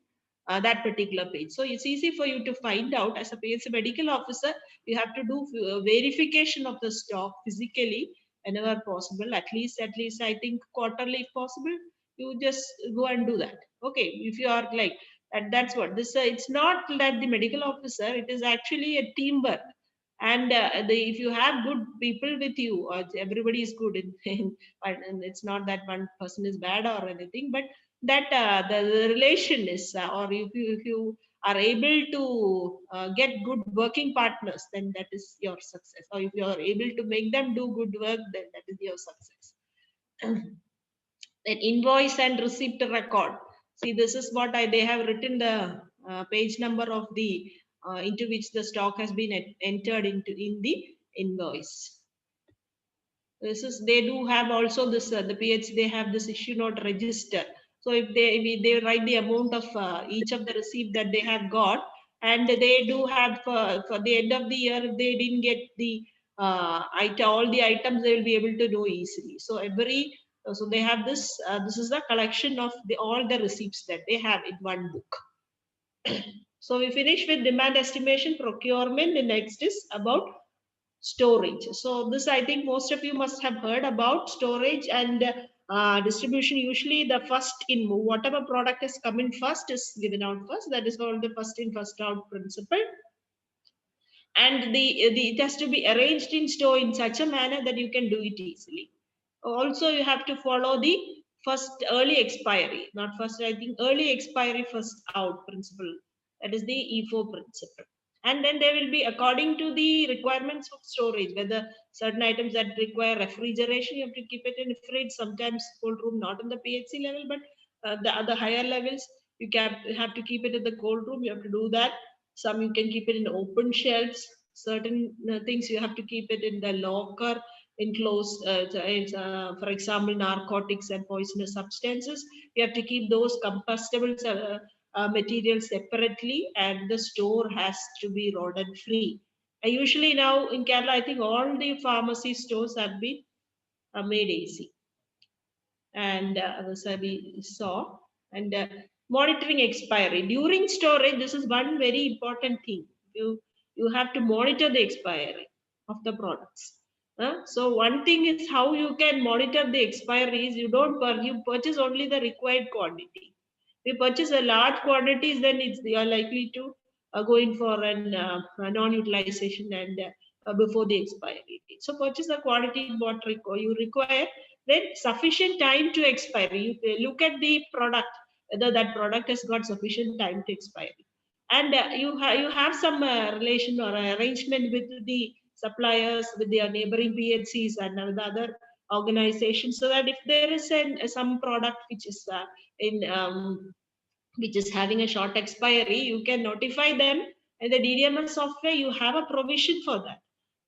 that particular page. So it's easy for you to find out. As a medical officer, you have to do verification of the stock physically whenever possible. At least I think quarterly if possible. You just go and do that. Okay, if you are like, and that's what this. It's not that the medical officer. It is actually a teamwork. And if you have good people with you, everybody is good and it's not that one person is bad or anything, but that the relation is, or if you are able to get good working partners, then that is your success. Or if you are able to make them do good work, then that is your success. Then invoice and receipt record. See, this is what they have written the page number of the into which the stock has been entered in the invoice. This is, they do have also this the PH, they have this issue note register. So if they write the amount of each of the receipt that they have got, and they do have for the end of the year, if they didn't get the all the items, they will be able to know easily. So so they have this. This is the collection of all the receipts that they have in one book. So we finish with demand estimation, procurement. The next is about storage. So this, I think most of you must have heard about storage and distribution. Usually the first in, whatever product is coming first is given out first. That is called the first in first out principle. And it has to be arranged in store in such a manner that you can do it easily. Also, you have to follow the first early expiry, not first, I think early expiry first out principle. That is the E4 principle. And then they will be according to the requirements of storage, whether certain items that require refrigeration, you have to keep it in fridge, sometimes cold room, not in the PHC level, but the other higher levels, you have to keep it in the cold room, you have to do that. Some you can keep it in open shelves. Certain things you have to keep it in the locker, enclosed. For example, narcotics and poisonous substances. You have to keep those combustible materials separately, and the store has to be rodent free. Usually now in Kerala, I think all the pharmacy stores have been made easy. And as we saw, and monitoring expiry during storage. This is one very important thing. You have to monitor the expiry of the products. So one thing is how you can monitor the expiry is you purchase only the required quantity. If you purchase a large quantities, then you are likely to go in for a non-utilization and before the expiry date. So purchase the quantity what you require. Then sufficient time to expire. You look at the product, whether that product has got sufficient time to expire. And you have some relation or arrangement with the suppliers, with their neighboring PHCs and the other organizations, so that if there is some product which is which is having a short expiry, you can notify them. In the DDMS software, you have a provision for that.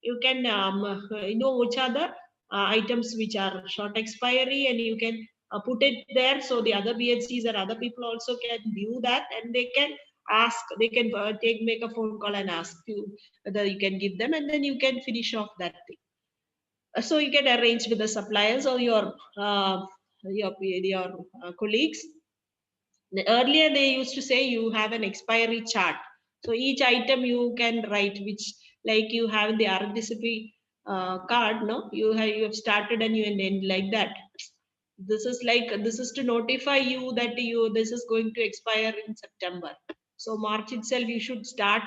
You can know which are the items which are short expiry, and you can put it there, so the other BHCs or other people also can view that, and they can ask, they can make a phone call and ask you whether you can give them, and then you can finish off that thing. So you can arrange with the suppliers or your colleagues. Earlier they used to say you have an expiry chart. So each item you can write, which like you have the RDCP card, no? You have started and you end like that. This is to notify you that this is going to expire in September. So March itself you should start.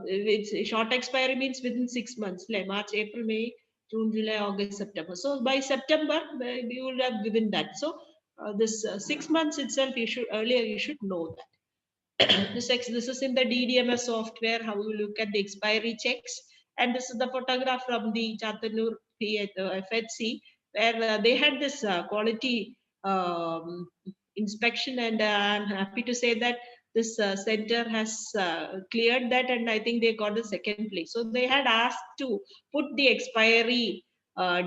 It's short expiry means within 6 months, like March, April, May, June, July, August, September. So by September you will have given that. So this 6 months itself you should know that. This is in the DDMS software, how you look at the expiry checks. And this is the photograph from the Chatanur FHC, where they had this quality inspection, and I'm happy to say that this center has cleared that, and I think they got the second place. So they had asked to put the expiry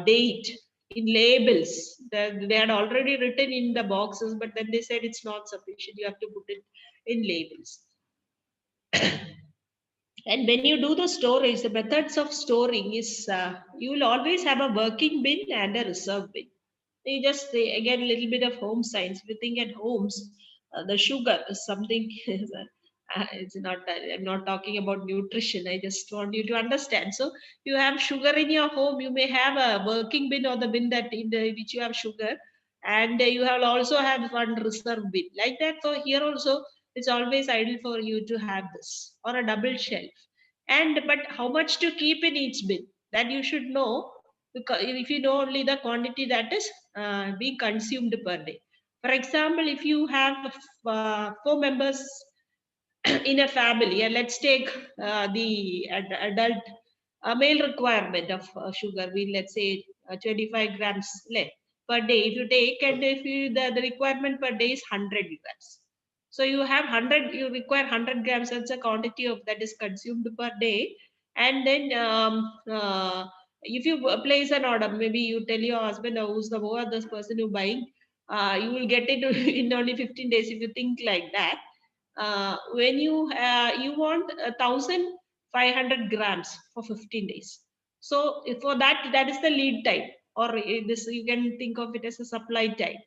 date in labels. They had already written in the boxes, but then they said it's not sufficient. You have to put it in labels. And when you do the storage, the methods of storing is you will always have a working bin and a reserve bin. You just again a little bit of home science. If you think at homes, the sugar is something. It's not. I'm not talking about nutrition. I just want you to understand. So you have sugar in your home. You may have a working bin or the bin that which you have sugar, and you have also have one reserve bin like that. So here also it's always ideal for you to have this or a double shelf. And but how much to keep in each bin, that you should know, because if you know only the quantity that is being consumed per day. For example, if you have 4 members in a family, and let's take the adult male requirement of sugar, let's say 25 grams per day. If you take, and if you the requirement per day is 100 grams. So you have 100, you require 100 grams. That's a quantity of that is consumed per day. And then if you place an order, maybe you tell your husband or who's the other person who buying, you will get it in only 15 days if you think like that. When you want 1,500 grams for 15 days. So for that is the lead time, or this you can think of it as a supply time.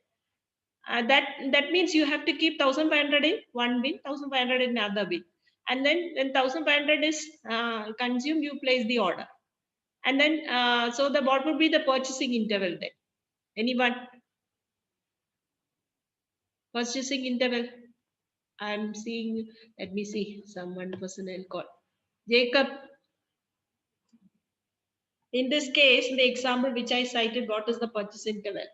That means you have to keep 1,500 in one bin, 1,500 in another bin, and then when 1,500 is consumed, you place the order. And then so what would be the purchasing interval then? Anyone? Purchasing interval. I'm seeing, let me see, someone personnel call. Jacob. In this case, in the example which I cited, what is the purchase interval?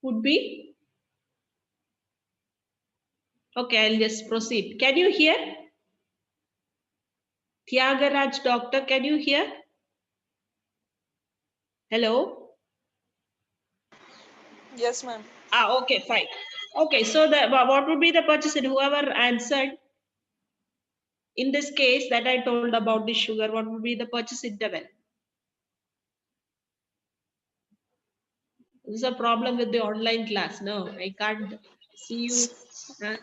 Would be? Okay, I'll just proceed. Can you hear? Thiagaraj doctor, can you hear? Hello?
Yes, ma'am.
Okay, fine. Okay, so what would be the purchase? And whoever answered in this case that I told about the sugar, what would be the purchase interval? This is a problem with the online class. No, I can't see you.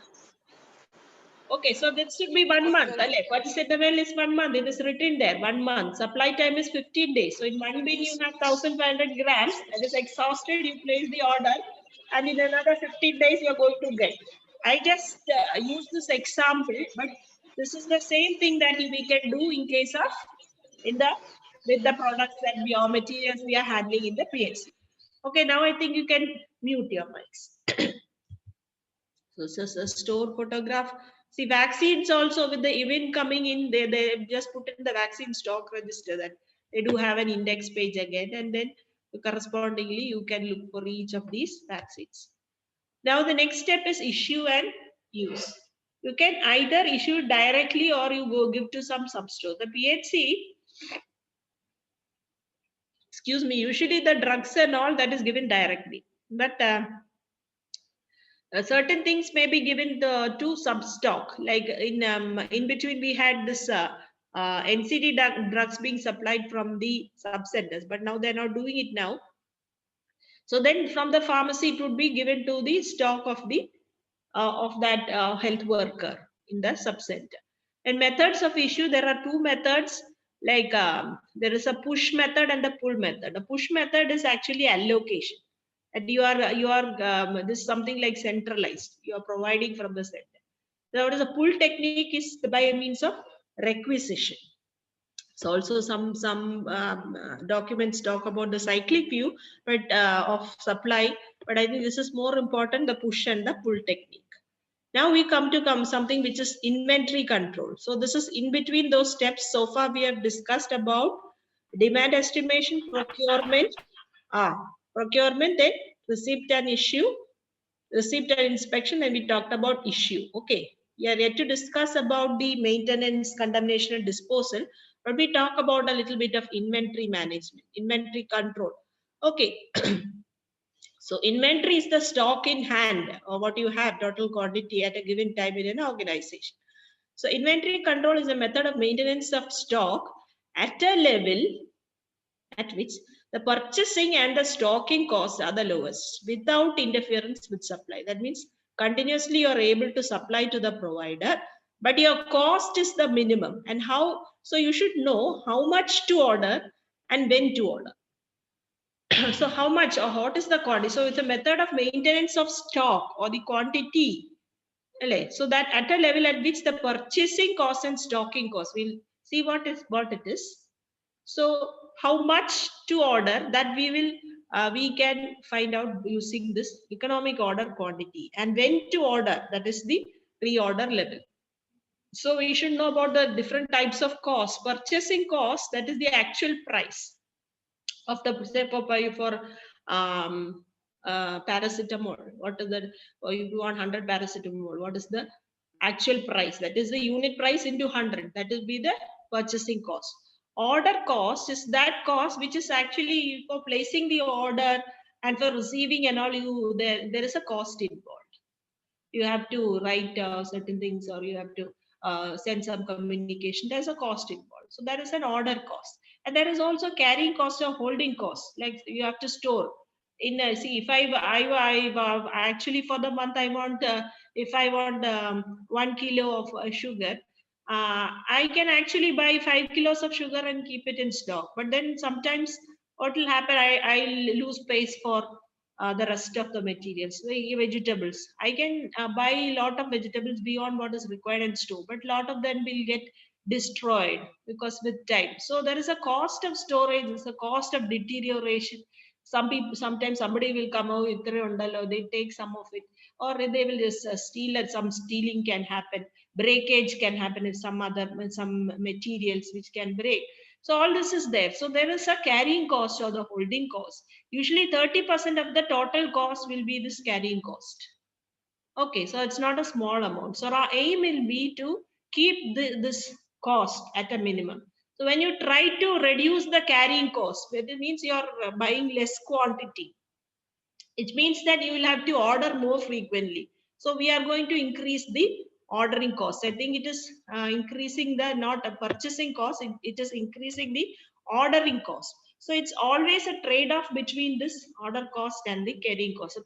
Okay, so that should be 1 month. Purchase interval is 1 month. It is written there, 1 month. Supply time is 15 days. So in one bin you have 1,500 grams. That is exhausted. You place the order, and in another 15 days you are going to get. I just use this example, but this is the same thing that we can do in case of with the products that we are materials we are handling in the PHC. Okay, now I think you can mute your mics. So this is a store photograph. See, vaccines also with the event coming in, they just put in the vaccine stock register that they do have an index page again, and then correspondingly you can look for each of these vaccines. Now the next step is issue and use. You can either issue directly or you go give to some substore. The PHC, excuse me, usually the drugs and all that is given directly, but certain things may be given to substock. Like in between we had this NCD drugs being supplied from the sub-centers, but now they're not doing it now. So then from the pharmacy it would be given to the stock of the of that health worker in the subcenter. And methods of issue, there are two methods, like there is a push method and the pull method. The push method is actually allocation, and you are this is something like centralized, you are providing from the center. Now, the pull technique is by means of requisition. So also some documents talk about the cyclic view, but of supply. But I think this is more important, the push and the pull technique. Now we come to something which is inventory control. So this is in between those steps. So far we have discussed about demand estimation, procurement, then receipt and issue, receipt and inspection, and we talked about issue. Okay, we are yet to discuss about the maintenance, condemnation, and disposal, but we talk about a little bit of inventory management, inventory control. Okay. So inventory is the stock in hand, or what you have, total quantity at a given time in an organization. So inventory control is a method of maintenance of stock at a level at which the purchasing and the stocking costs are the lowest without interference with supply. That means continuously you are able to supply to the provider, but your cost is the minimum. And how? So you should know how much to order and when to order. So how much or what is the quantity? So it's a method of maintenance of stock or the quantity. So that at a level at which the purchasing cost and stocking cost, we'll see what it is. So how much to order, that we can find out using this economic order quantity, and when to order, that is the pre-order level. So we should know about the different types of cost. Purchasing cost, that is the actual price of the for paracetamol. What is that? Or if you want 100 paracetamol, what is the actual price? That is the unit price into 100. That will be the purchasing cost. Order cost is that cost which is actually for placing the order and for receiving and all. There is a cost involved. You have to write certain things, or you have to send some communication. There's a cost involved. So that is an order cost. And there is also carrying cost or holding cost. Like you have to store. See, if I actually for the month I want, if I want 1 kilo of sugar, I can actually buy 5 kilos of sugar and keep it in stock. But then sometimes what will happen, I lose space for the rest of the materials. The vegetables, I can buy a lot of vegetables beyond what is required in store, but a lot of them will get destroyed because with time. So there is a cost of storage, there's a cost of deterioration. Sometimes somebody will come out with they take some of it, or they will just steal it. Some stealing can happen, breakage can happen in some materials which can break. So all this is there. So there is a carrying cost or the holding cost. Usually 30% of the total cost will be this carrying cost. Okay, so it's not a small amount. So our aim will be to keep this cost at a minimum. So when you try to reduce the carrying cost, it means you are buying less quantity. It means that you will have to order more frequently. So we are going to increase the ordering cost. I think it is increasing the not a purchasing cost, it is increasing the ordering cost. So it's always a trade-off between this order cost and the carrying cost. So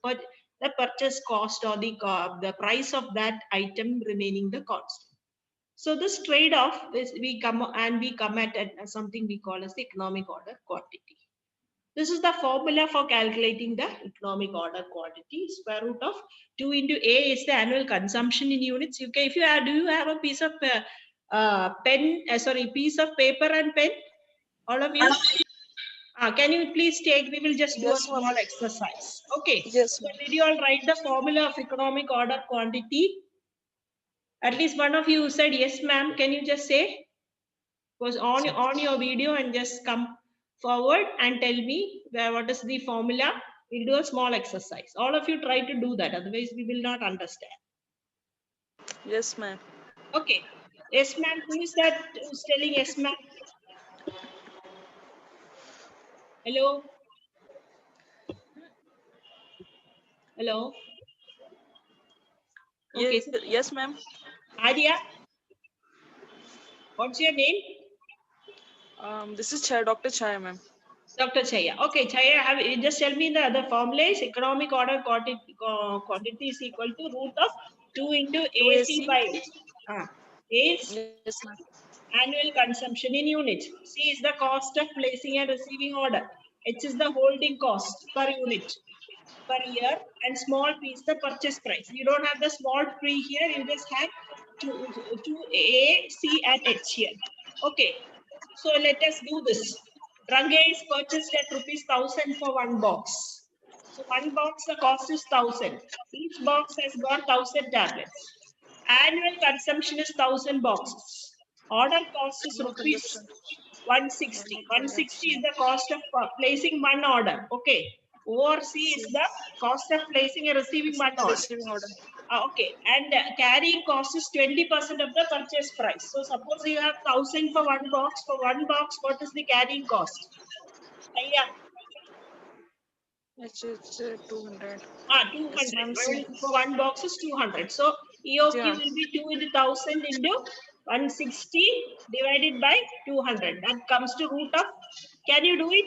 the purchase cost or the price of that item remaining the constant. So this trade-off is we come at something we call as the economic order quantity. This is the formula for calculating the economic order quantity. Square root of 2 into A is the annual consumption in units. If you do you have a piece of piece of paper and pen? All of you? Can you please take? We will just do a small exercise. Okay.
Yes,
So did you all write the formula of economic order quantity? At least one of you said yes, ma'am. Can you just say? Was on your video and just come forward and tell me what is the formula. We'll do a small exercise. All of you try to do that, otherwise we will not understand.
yes, ma'am.
Okay. Yes, ma'am. Who is that who's telling yes, ma'am? Hello? Hello? Okay.
Yes, yes, ma'am.
Arya? What's your name?
This is Dr. Chaya, ma'am.
Dr. Chaya. Okay, Chaya, just tell me the other formula is economic order quantity is equal to root of 2 into AC by H. A is
Yes, ma'am.
annual consumption in units. C is the cost of placing and receiving order. H is the holding cost per unit per year, and small p is the purchase price. You don't have the small p here, you just have two A, C, and H here. Okay, so let us do this. Range is purchased at ₹1,000 for one box. So one box, the cost is 1,000. Each box has got 1,000 tablets. Annual consumption is 1,000 boxes. Order cost is
No
rupees
consumption.
160. 160 is the cost of placing one order. Okay. Or C is the cost of placing and receiving one order.
Receiving order.
Okay. And carrying cost is 20% of the purchase price. So suppose you have 1,000 for one box. For one box, what is the carrying cost? Yeah.
It's 200.
200.
Yes, ma'am.
For one box is 200. So EOQ
Yeah.
will be 2 into 1,000 into 160 divided by 200. That comes to root of. Can you do it?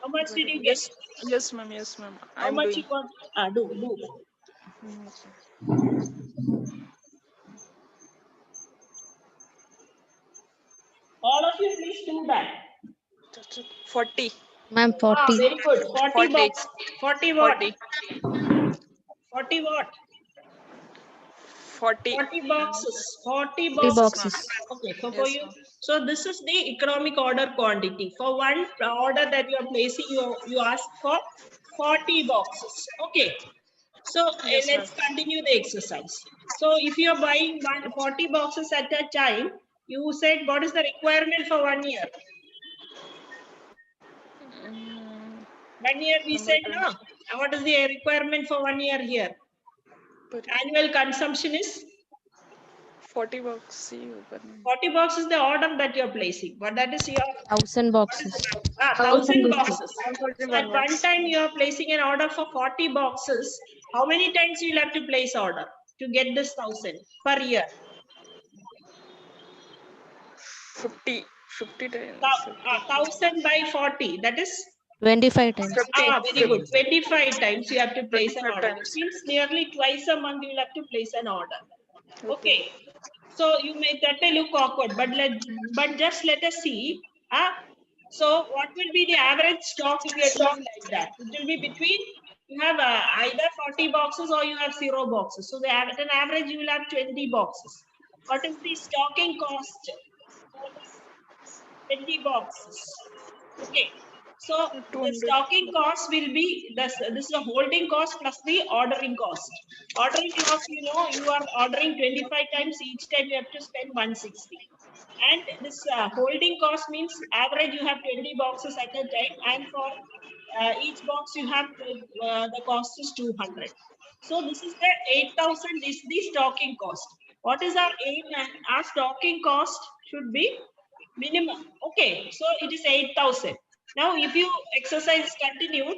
How much did you get?
Yes, ma'am. Yes, ma'am.
How
I'm
much
doing.
you got? Do.
Okay.
All of you please do that.
That's it. 40.
Ma'am, 40.
Very good. 40
40.
box. 40 what?
40.
40 what?
40.
40 boxes. 40
3
boxes.
boxes.
Okay, so for
Yes,
you,
ma'am.
so this is the economic order quantity. For one order that you are placing, you ask for 40 boxes. Okay. So
Yes,
let's continue the exercise. So if you are buying 40 boxes at a time, you said what is the requirement for 1 year? 1 year we said no. What is the requirement for 1 year here? Annual consumption is
40 bucks.
40 boxes is the order that you are placing, but that is your
1,000 boxes.
1,000 boxes. So at one time you are placing an order for 40 boxes. How many times you will have to place order to get this 1,000 per year?
50 times.
1,000 by 40. That is
25 times.
50.
very good. 25 times you have to place an
25
order.
times.
It means nearly twice a month you will have to place an order. Okay. So you may that may look awkward, but just let us see. So what will be the average stock if you are doing like that? It will be between you have either 40 boxes or you have 0 boxes. So at an average you will have 20 boxes. What is the stocking cost for this 20 boxes? Okay. So the
200.
stocking cost will be this is the holding cost plus the ordering cost. Ordering cost, you are ordering 25 times, each time you have to spend 160. And this holding cost means average you have 20 boxes at a time, and for each box you have the cost is 200. So this is the 8,000 is the stocking cost. What is our aim? Our stocking cost should be minimum. Okay, so it is 8,000. Now if you exercise continued,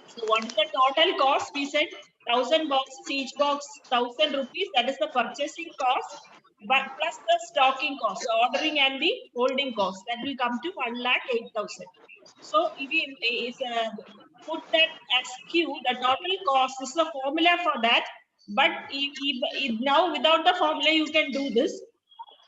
so what is the total cost? We said 1,000 boxes, each box 1,000 rupees. That is the purchasing cost, but plus the stocking cost, the ordering and the holding cost. That will come to 1,08,000. So if we put that as Q, the total cost is the formula for that. But if now without the formula you can do this.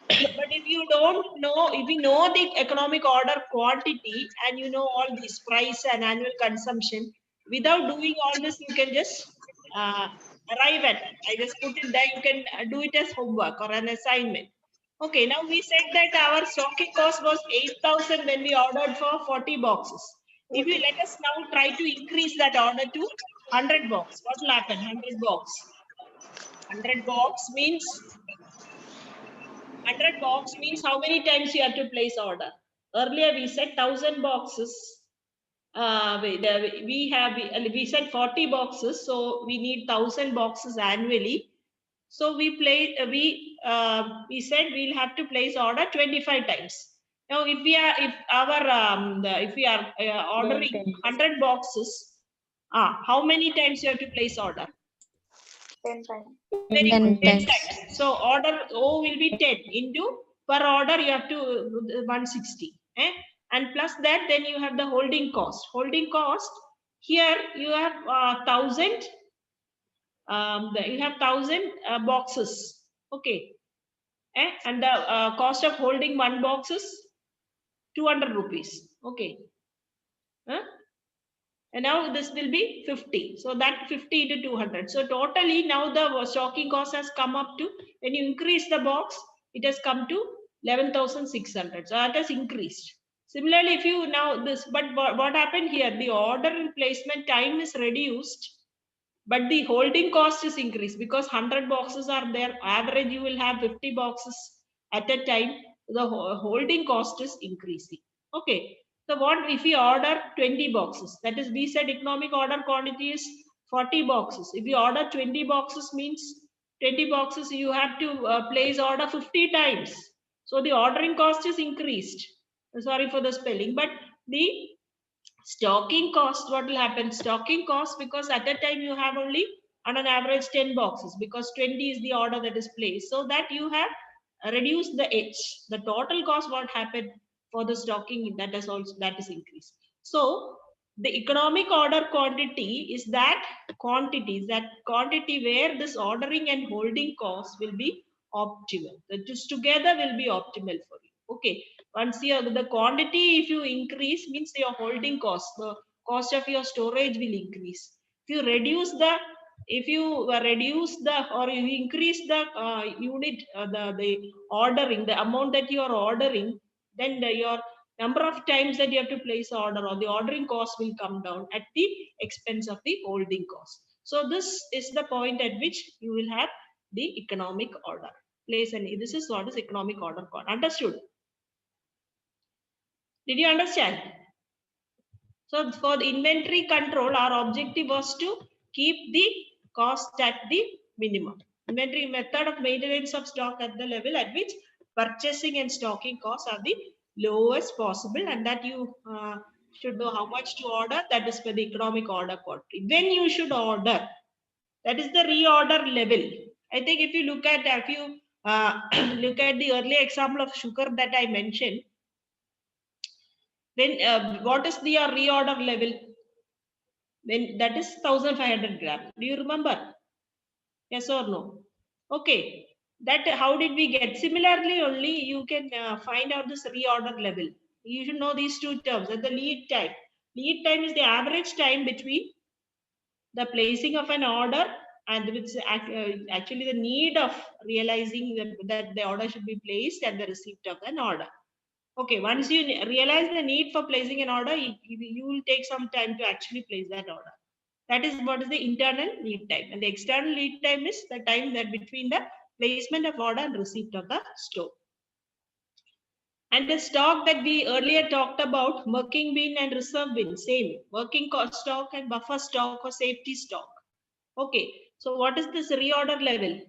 But if you don't know, if you know the economic order quantity and you know all these price and annual consumption, without doing all this, you can just arrive at. I just put it there. You can do it as homework or an assignment. Okay, now we said that our stocking cost was 8,000 when we ordered for 40 boxes. If you let us now try to increase that order to 100 box, what will happen? 100 box. 100 box means 100 box means how many times you have to place order? Earlier we said 1,000 boxes. We said 40 boxes, so we need 1,000 boxes annually. So we said we'll have to place order 25 times. Now if we are ordering 100 boxes, how many times you have to place order?
10 times.
Very
10
good. 10
times.
times. So order O will be 10 into per order you have to 160. and plus that then you have the holding cost. Holding cost, here you have 1000, you have 1000 boxes, okay, and the cost of holding one box is 200 rupees, okay. And now this will be 50. So that 50 into 200. So totally now the stocking cost has come up to, when you increase the box, it has come to 11,600. So that has increased. Similarly, if you now this, but what happened here? The order replacement time is reduced, but the holding cost is increased because 100 boxes are there. Average, you will have 50 boxes at a time. The holding cost is increasing. Okay. So what if we order 20 boxes? That is, we said economic order quantity is 40 boxes. If you order 20 boxes means 20 boxes, you have to place order 50 times. So the ordering cost is increased. Sorry for the spelling, but the stocking cost, what will happen? Stocking cost, because at a time you have only on an average 10 boxes because 20 is the order that is placed. So that you have reduced the edge. The total cost, what happened for the stocking, that is also, that is increased. So the economic order quantity is that quantity where this ordering and holding cost will be optimal. The two together will be optimal for you. Okay. Once the quantity, if you increase, means your holding cost, the cost of your storage will increase. If you reduce the, or you increase the unit, the ordering, the amount that you are ordering, then your number of times that you have to place order or the ordering cost will come down at the expense of the holding cost. So this is the point at which you will have the economic order. Place and this is what is economic order. Understood? Did you understand? So for the inventory control, our objective was to keep the cost at the minimum. Inventory method of maintenance of stock at the level at which purchasing and stocking costs are the lowest possible, and that you should know how much to order. That is for the economic order quantity. When you should order, that is the reorder level. I think if you look at, look at the earlier example of sugar that I mentioned, then what is the reorder level? Then that is 1500 gram. Do you remember? Yes or no? Okay. That how did we get? Similarly, only you can find out this reorder level. You should know these two terms. That the lead time. Lead time is the average time between the placing of an order and which actually the need of realizing that the order should be placed and the receipt of an order. Okay, once you realize the need for placing an order, you will take some time to actually place that order. That is what is the internal lead time. And the external lead time is the time that between the placement of order and receipt of the store. And the stock that we earlier talked about, working bin and reserve bin, same. Working stock and buffer stock or safety stock. Okay, so what is this reorder level?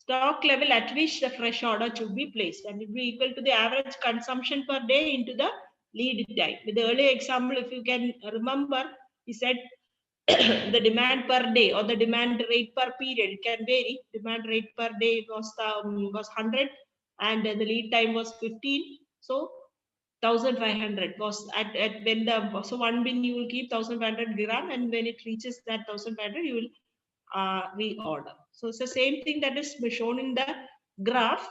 Stock level at which the fresh order should be placed, and it will be equal to the average consumption per day into the lead time. With the earlier example, if you can remember, he said the demand per day or the demand rate per period, it can vary. Demand rate per day was 100 and the lead time was 15. So 1500 was at when the, so one bin you will keep 1500 gram, and when it reaches that 1500 you will reorder. So it's the same thing that is shown in the graph,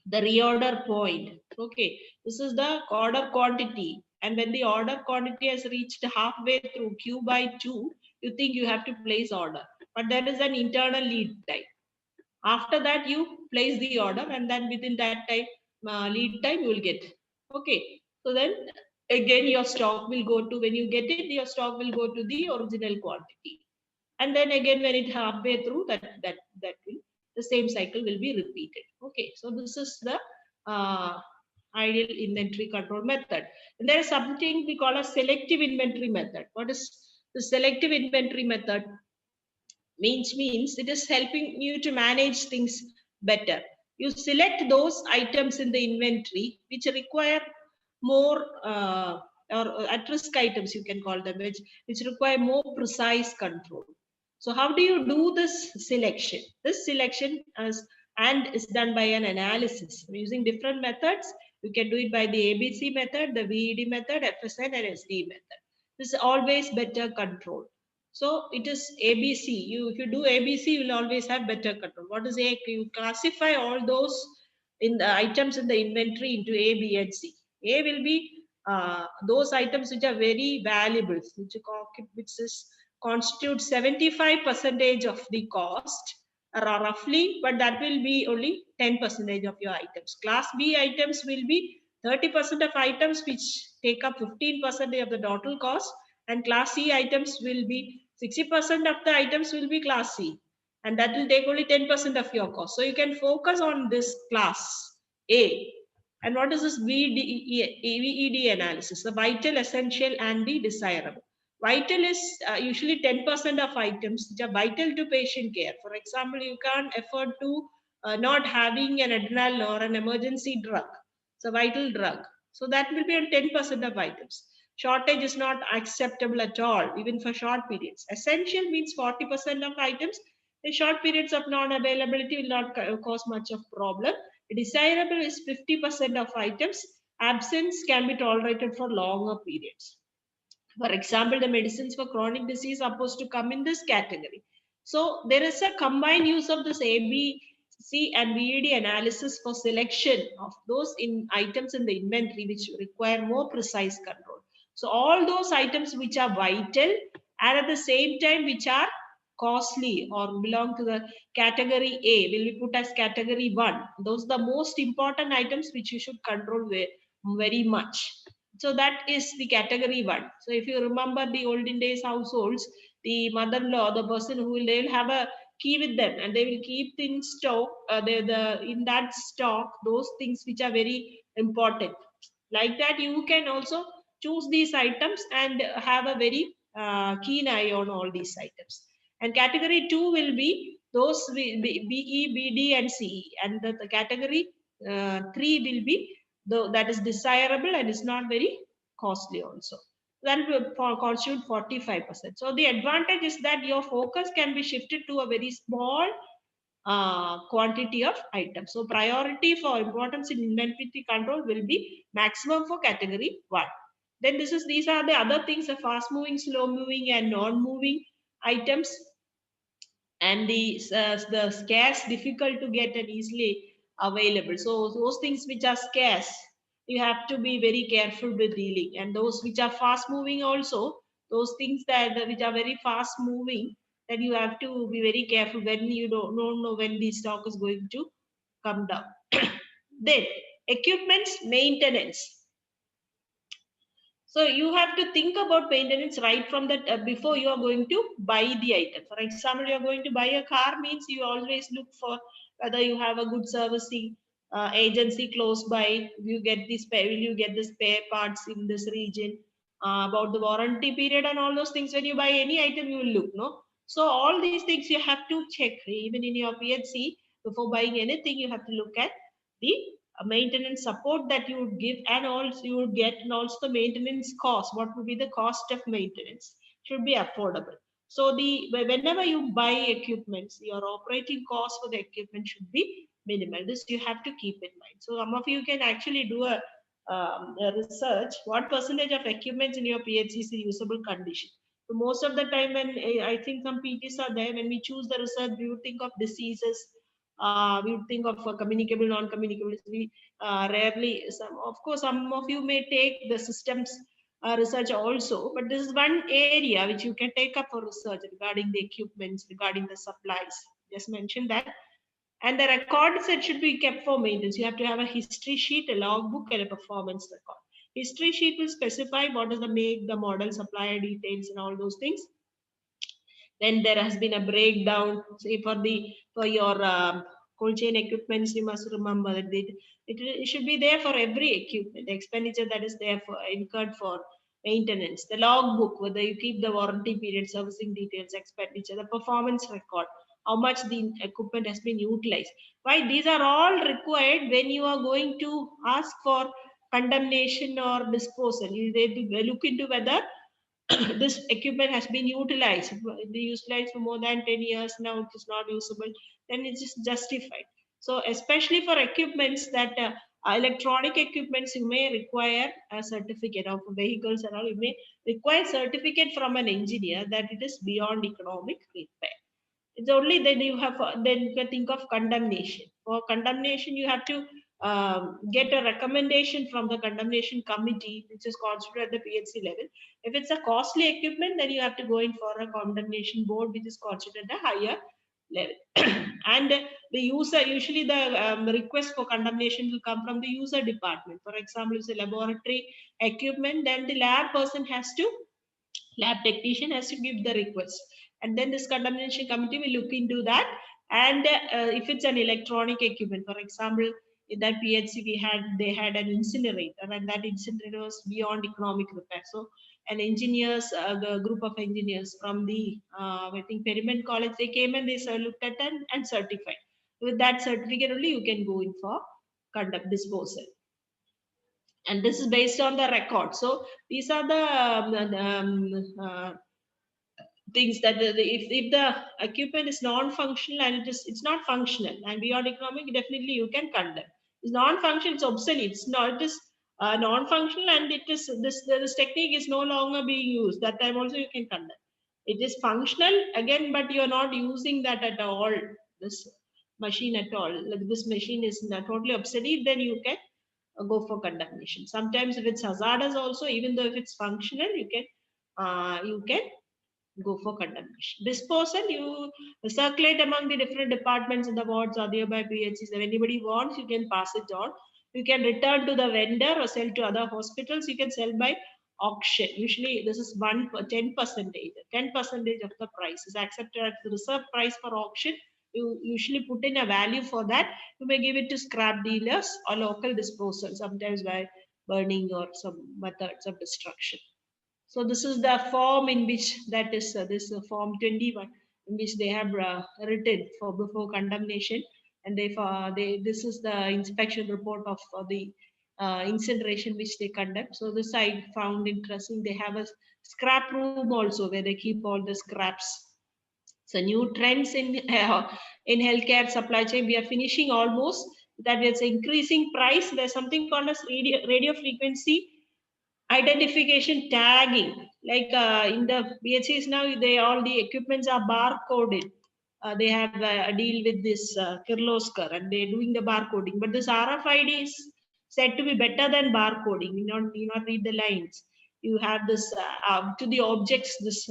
the reorder point. Okay, this is the order quantity, and when the order quantity has reached halfway through Q by 2, you think you have to place order, but there is an internal lead time. After that you place the order, and then within that time lead time you will get. Okay, so then again your stock will go to, when you get it, your stock will go to the original quantity. And then again, when it halfway through, that will, the same cycle will be repeated. Okay, so this is the ideal inventory control method. And there is something we call a selective inventory method. What is the selective inventory method? Means it is helping you to manage things better. You select those items in the inventory which require more or at-risk items, you can call them, which require more precise control. So how do you do this selection? This selection is done by an analysis using different methods. You can do it by the ABC method, the VED method, FSN and SD method. This is always better control. So it is ABC. If you do ABC, you will always have better control. What is A? You classify all those in the items in the inventory into A, B, and C. A will be those items which are very valuable, which constitute 75% of the cost, roughly, but that will be only 10% of your items. Class B items will be 30% of items which take up 15% of the total cost, and class C items will be 60% of the items will be class C, and that will take only 10% of your cost. So you can focus on this class A. And what is this VED analysis? The vital, essential, and the desirable. Vital is usually 10% of items which are vital to patient care. For example, you can't afford to not having an adrenal or an emergency drug. It's a vital drug. So that will be on 10% of items. Shortage is not acceptable at all, even for short periods. Essential means 40% of items. The short periods of non-availability will not cause much of problem. Desirable is 50% of items. Absence can be tolerated for longer periods. For example, the medicines for chronic disease are supposed to come in this category. So there is a combined use of this A, B, C and VED analysis for selection of those items in the inventory which require more precise control. So all those items which are vital and at the same time which are costly or belong to the category A will be put as category 1. Those are the most important items which you should control very much. So that is the category 1. So if you remember the olden days households, the mother-in-law, the person they'll have a key with them and they will keep in stock, in that stock, those things which are very important. Like that, you can also choose these items and have a very keen eye on all these items. And category 2 will be those BE, BD and CE. And the category 3 will be that is desirable and is not very costly also. That will constitute 45%. So the advantage is that your focus can be shifted to a very small quantity of items. So priority for importance in inventory control will be maximum for category 1. Then these are the other things, the fast moving, slow moving and non-moving items, and the scarce, difficult to get and easily available. So those things which are scarce, you have to be very careful with dealing. And those which are fast moving also, those things which are very fast moving, that you have to be very careful when you don't know when the stock is going to come down. Then equipment's maintenance. So you have to think about maintenance right from that before you are going to buy the item. For example, you are going to buy a car means you always look for whether you have a good servicing agency close by. Will you get the spare parts in this region? About the warranty period and all those things. When you buy any item, you will look, no? So all these things you have to check. Even in your PHC, before buying anything, you have to look at the maintenance support that you would give, and also you would get, and also the maintenance cost. What would be the cost of maintenance? Should be affordable. So whenever you buy equipments, your operating cost for the equipment should be minimal. This you have to keep in mind. So some of you can actually do a research. What percentage of equipments in your PHC is in usable condition? So most of the time, when I think some PTs are there, when we choose the research, we would think of diseases. We would think of communicable, non-communicable. We rarely, of course, some of you may take the systems research also, but this is one area which you can take up for research regarding the equipments, regarding the supplies. Just mentioned that. And the record set should be kept for maintenance. You have to have a history sheet, a logbook, and a performance record. History sheet will specify what is the make, the model, supplier details, and all those things. Then there has been a breakdown. Say for your cold chain equipments, you must remember that it should be there for every equipment. The expenditure that is there for incurred for maintenance. The logbook, whether you keep the warranty period, servicing details, expenditure, the performance record, how much the equipment has been utilized. Why? These are all required when you are going to ask for condemnation or disposal. They look into whether this equipment has been utilized for more than 10 years now, it is not usable, then it is justified. So especially for equipments that Electronic equipments, you may require a certificate of vehicles and all. You may require certificate from an engineer that it is beyond economic repair. It's only then you have, then you can think of condemnation. For condemnation, you have to get a recommendation from the condemnation committee, which is constituted at the PHC level. If it's a costly equipment, then you have to go in for a condemnation board, which is constituted at a higher level. And the user, usually the request for condemnation will come from the user department. For example, if it's a laboratory equipment, then the lab person has to, lab technician has to give the request, and then this condemnation committee will look into that. And if it's an electronic equipment, for example, in that PHC they had an incinerator, and that incinerator was beyond economic repair. So an engineers, the group of engineers from the I think Periment College, they came and they looked at and certified. With that certificate only you can go in for disposal, and this is based on the record. So these are the things that if the equipment is non-functional and it's not functional and beyond economic, definitely you can condemn. It's non-functional, it's obsolete. It's not, it is non-functional, and it is this technique is no longer being used. That time also you can condemn. It is functional again, but you are not using that at all. This machine at all. Like this machine is totally obsolete. Then you can go for condemnation. Sometimes if it's hazardous also, even though if it's functional, you can go for condemnation. Disposal, you circulate among the different departments in the wards or nearby PHCs. If anybody wants, you can pass it on. You can return to the vendor or sell to other hospitals. You can sell by auction. Usually this is 10%. 10% of the price is accepted as the reserve price for auction. You usually put in a value for that. You may give it to scrap dealers or local disposal, sometimes by burning or some methods of destruction. So this is the form in which, that is this form 21, in which they have written for before condemnation, and they this is the inspection report of the incineration which they conduct. So this I found interesting. They have a scrap room also where they keep all the scraps. So new trends in healthcare supply chain. We are finishing almost. That is increasing price. There's something called as radio frequency identification tagging. Like in the BHCs now, all the equipments are barcoded. They have a deal with this Kirloskar, and they're doing the barcoding. But this RFID is said to be better than barcoding. You not read the lines. You have this to the objects. This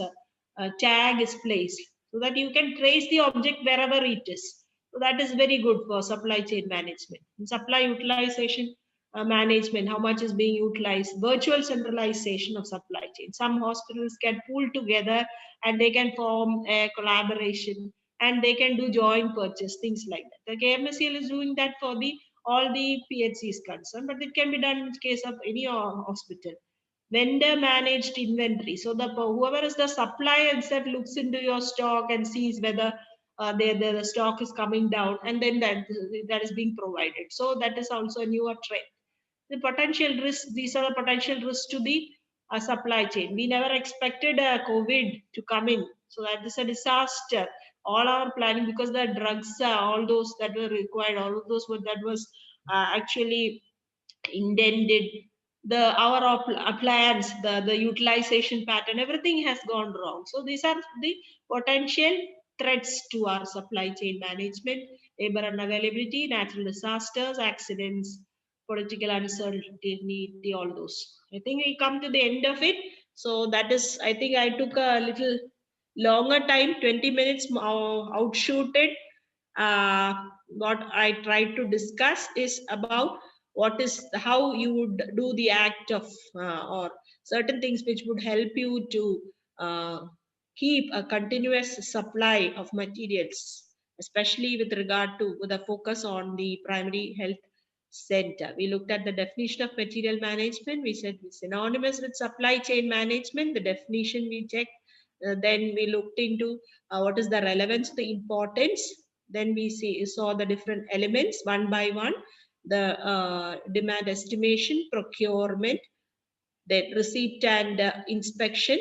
tag is placed so that you can trace the object wherever it is. So that is very good for supply chain management. In supply utilization management, how much is being utilized, virtual centralization of supply chain. Some hospitals can pool together and they can form a collaboration and they can do joint purchase, things like that. The KMSCL is doing that for all the PHCs concerned, but it can be done in case of any hospital. Vendor managed inventory. So whoever is the supplier itself looks into your stock and sees whether the stock is coming down, and then that is being provided. So that is also a newer trend. The potential risks, these are the potential risks to the supply chain. We never expected COVID to come in. So that is a disaster. All our planning, because the drugs, all those that were required, all of those that was actually intended, our plans, the utilization pattern, everything has gone wrong. So these are the potential threats to our supply chain management: labor unavailability, natural disasters, accidents, political uncertainty, all those. I think we come to the end of it. So that is, I think I took a little longer time, 20 minutes outshooted. What I tried to discuss is about how you would do the act of or certain things which would help you to keep a continuous supply of materials, especially with regard to the focus on the primary health center. We looked at the definition of material management. We said it's synonymous with supply chain management. The definition we checked. Then we looked into what is the relevance, the importance. Then we saw the different elements one by one. The demand estimation, procurement, then receipt and inspection,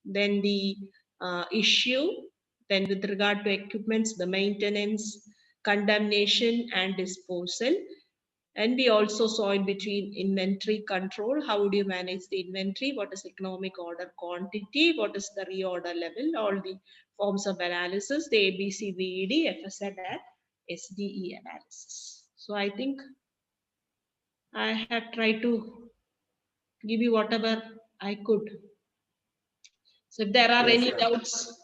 then the issue, then with regard to equipments, the maintenance, condemnation and disposal, And we also saw in between inventory control. How would you manage the inventory? What is economic order quantity? What is the reorder level? All the forms of analysis, the ABCDED, FSN and SDE analysis. So I think I have tried to give you whatever I could. So if there are
Yes,
any
ma'am.
doubts.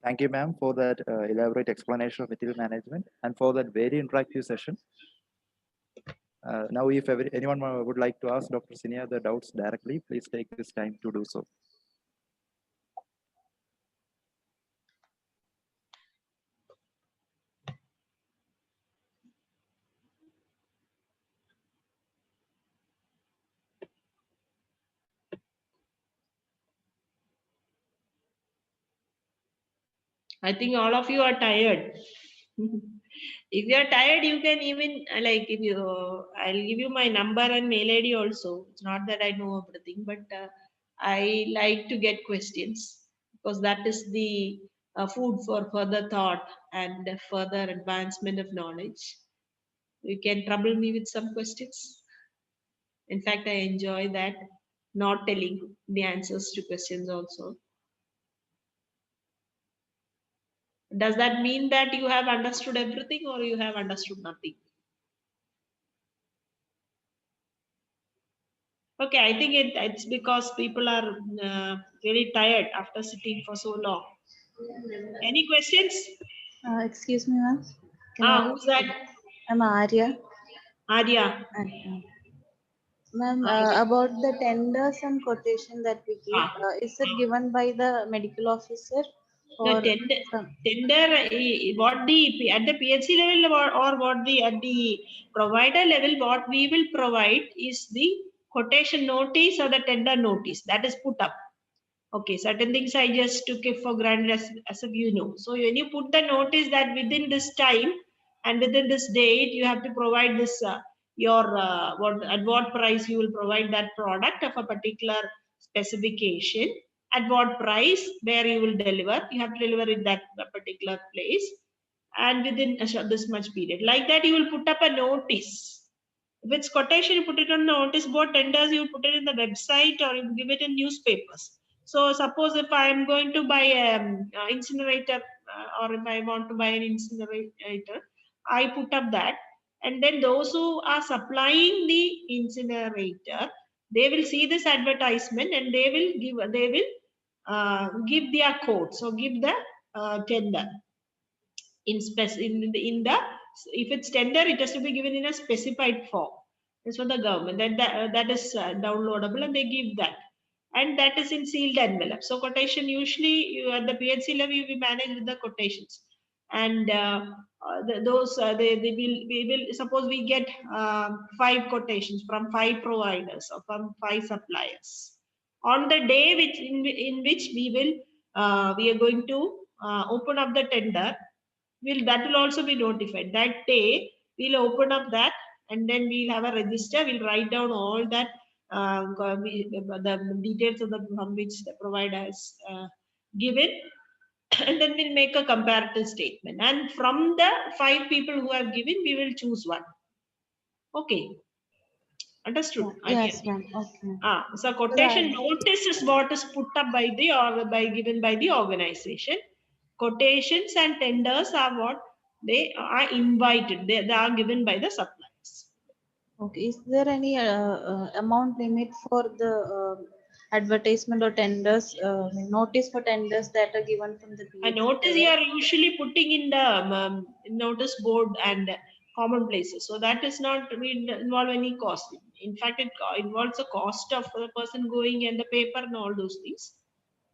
Thank you, ma'am, for that elaborate explanation of material management and for that very interactive session. Now, if anyone would like to ask Dr. Zinia the doubts directly, please take this time to do so.
I think all of you are tired. If you are tired, you can even like if you, I'll give you my number and mail ID also. It's not that I know everything, but I like to get questions because that is the food for further thought and further advancement of knowledge. You can trouble me with some questions. In fact, I enjoy that, not telling the answers to questions also. Does that mean that you have understood everything or you have understood nothing? Okay, I think it's because people are very tired after sitting for so long. Any questions?
Excuse me, ma'am.
Who's that?
I'm Arya.
Arya.
Ma'am, about the tenders and quotation that we give, is it given by the medical officer or
The tender, what the at the PHC level or what the at the provider level, what we will provide is the quotation notice or the tender notice that is put up. Okay, certain things I just took it for granted as if you know. So when you put the notice that within this time and within this date, you have to provide this at what price you will provide that product of a particular specification, at what price, where you will deliver. You have to deliver in that particular place and within this much period. Like that, you will put up a notice. If it's quotation, you put it on notice board. Tenders, you put it in the website or you give it in newspapers. So suppose if I am going to buy an incinerator or if I want to buy an incinerator, I put up that, and then those who are supplying the incinerator, they will see this advertisement and they will give their quote. So give the tender in the if it's tender, it has to be given in a specified form. It's for the government that is downloadable, and they give that, and that is in sealed envelope. So quotation usually at the PHC level we manage with the quotations, and we will suppose we get 5 quotations from 5 providers or from 5 suppliers. On the day in which we are going to open up the tender, that will also be notified. That day we'll open up that, and then we'll have a register. We'll write down all that the details of the from which the provider has given, and then we'll make a comparative statement. And from the 5 people who have given, we will choose one. Okay, understood?
Yes, ma'am. Okay.
So quotation notice is what is put up by the or given by the organization. Quotations and tenders are what they are invited. They are given by the suppliers.
Okay. Is there any amount limit for the advertisement or tenders, notice for tenders that are given from the
A notice you are usually putting in the notice board and common places. So that is not involve any cost. In fact, it involves the cost of the person going and the paper and all those things.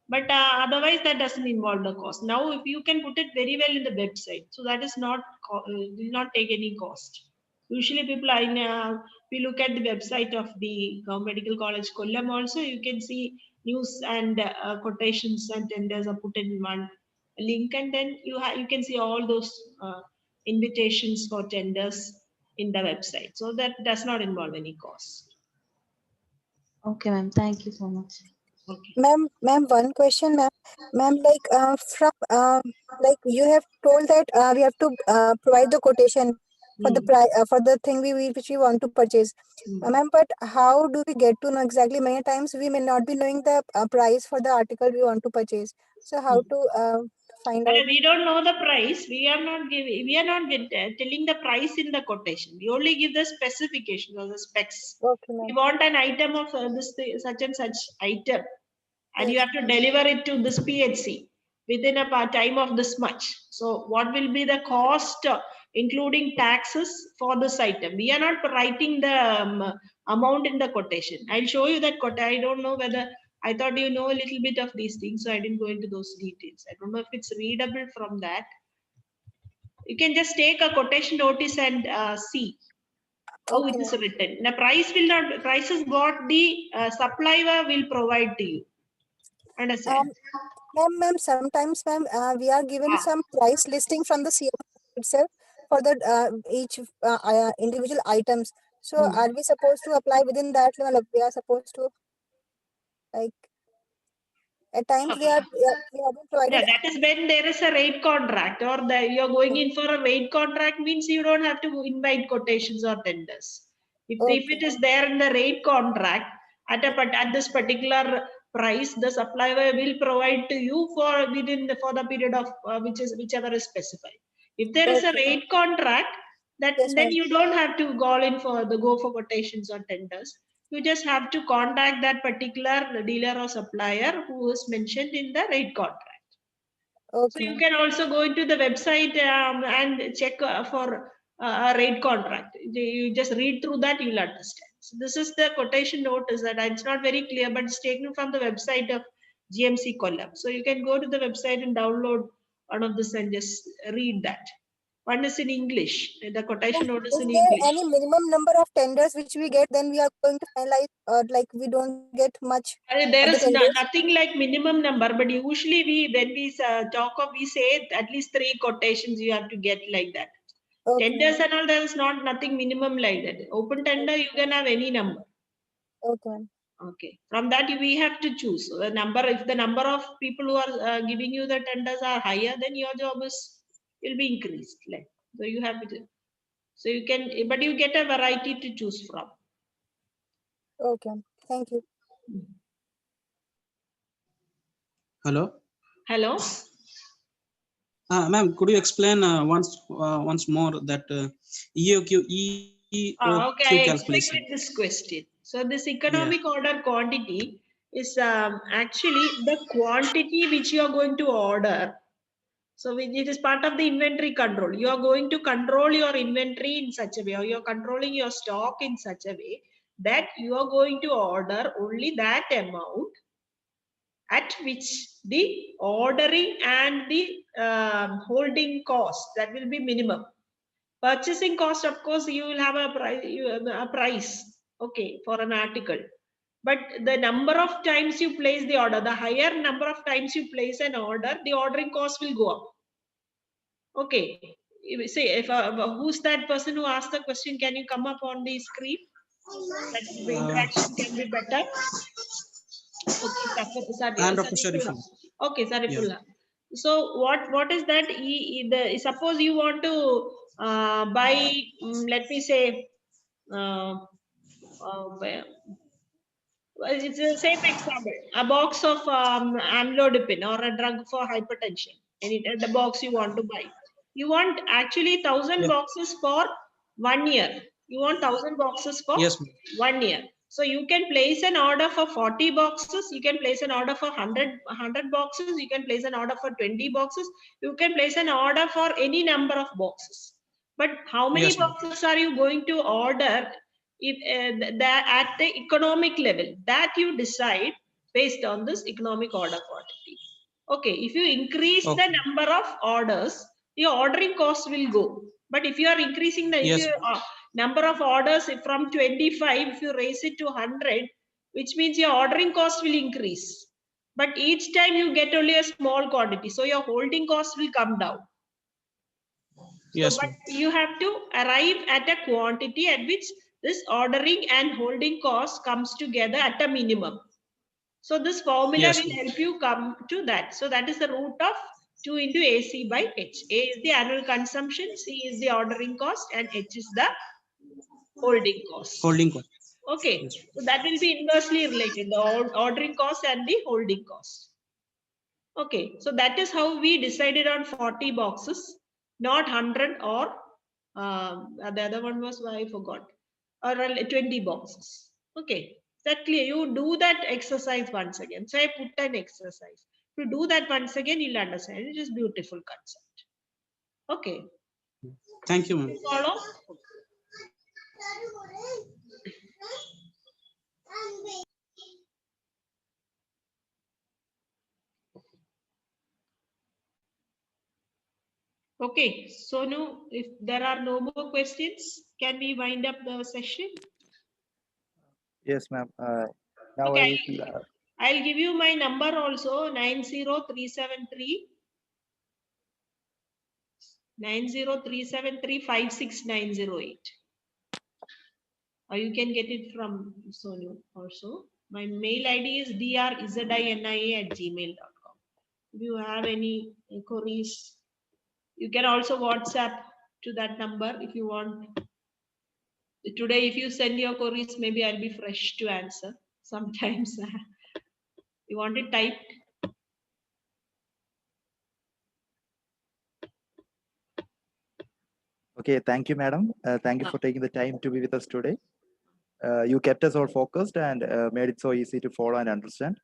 But otherwise, that doesn't involve the cost. Now, if you can put it very well in the website, so that is not will not take any cost. Usually, people we look at the website of the Medical College Kollam also. You can see news and quotations and tenders are put in one link, and then you can see all those invitations for tenders in the website. So that does not involve any cost.
Okay, ma'am. Thank you so much.
Okay.
Ma'am, one question, ma'am, like from like you have told that we have to provide the quotation, for the price for the thing which we want to purchase. Ma'am, but how do we get to know exactly? Many times we may not be knowing the price for the article we want to purchase. So how to find out?
We don't know the price. We are not giving. We are not telling the price in the quotation. We only give the specification or the specs.
Okay,
We
ma'am.
want an item of this such and such item, and you
Yes.
have to deliver it to this PHC within a time of this much. So what will be the cost, including taxes for this item? We are not writing the amount in the quotation. I'll show you that quote. I don't know whether, I thought you know a little bit of these things, so I didn't go into those details. I don't know if it's readable from that. You can just take a quotation notice and see how it
Okay,
is
ma'am.
written. The price will not, price is what the supplier will provide to you. Understand?
Ma'am, sometimes, ma'am, we are given some price listing from the CME itself for the each individual items. So, are we supposed to apply within that level? We are supposed to, like, at times we have been provided.
Yeah, that is when there is a rate contract, or you're going in for a rate contract, means you don't have to invite quotations or tenders. If it is there in the rate contract at this particular price, the supplier will provide to you for the period of whichever is specified. If there is a rate contract, then you don't have to go for quotations or tenders. You just have to contact that particular dealer or supplier who is mentioned in the rate contract. So you can also go into the website and check for a rate contract. You just read through that, you'll understand. So this is the quotation notice that it's not very clear, but it's taken from the website of GMC Kollam. So you can go to the website and download one of this and just read that. One is in English. The quotation notice in English.
Is there any minimum number of tenders which we get? Then we are going to finalize, or like we don't get much.
There is nothing like minimum number, but usually when we we say at least 3 quotations you have to get like that. Tenders and all, there is nothing minimum like that. Open tender, you can have any number. Okay. From that we have to choose the number. If the number of people who are giving you the tenders are higher, then your job will be increased. Like, so you have to. So you can, but you get a variety to choose from.
Okay. Thank you.
Hello.
Hello.
Ma'am, could you explain once more that EOQ
okay, I
calculation?
expected this question. So this economic order quantity is actually the quantity which you are going to order. So it is part of the inventory control. You are going to control your inventory in such a way, or you are controlling your stock in such a way that you are going to order only that amount at which the ordering and the holding cost, that will be minimum. Purchasing cost, of course, you will have a price, okay, for an article. But the number of times you place the order, the higher number of times you place an order, the ordering cost will go up. Okay. Say, who's that person who asked the question? Can you come up on the screen? That the interaction can be better. Okay, Sarifullah. Okay, Sarifullah. So what is that? Suppose you want to buy, let me say, it's the same example, a box of amlodipine or a drug for hypertension. The box you want to buy. You want actually 1,000 boxes for 1 year. You want 1,000 boxes for 1 year. So you can place an order for 40 boxes. You can place an order for 100 boxes. You can place an order for 20 boxes. You can place an order for any number of boxes. But how many boxes are you going to order? If at the economic level, that you decide based on this economic order quantity. Okay, if you increase the number of orders, your ordering cost will go. But if you are increasing the number of orders from 25, if you raise it to 100, which means your ordering cost will increase. But each time you get only a small quantity, so your holding cost will come down. But you have to arrive at a quantity at which this ordering and holding cost comes together at a minimum. So this formula will help you come to that. So that is the root of 2 into AC by H. A is the annual consumption, C is the ordering cost, and H is the holding cost.
Holding cost.
Okay, so that will be inversely related, the ordering cost and the holding cost. Okay, so that is how we decided on 40 boxes, not 100 or the other one was, I forgot, or 20 boxes. Okay, is that clear? You do that exercise once again. So I put an exercise. To do that once again, you'll understand. It is beautiful concept. Okay.
Thank you, ma'am.
Follow? Okay, so now if there are no more questions, can we wind up the session?
Yes, ma'am. Now
Okay,
I will.
I'll give you my number also, 90373 56908. Or you can get it from Sonu also. My mail ID is drzania@gmail.com. If you have any queries, you can also WhatsApp to that number if you want. Today, if you send your queries, maybe I'll be fresh to answer. Sometimes you want it typed.
Okay, thank you, madam. Thank you for taking the time to be with us today. You kept us all focused and made it so easy to follow and understand.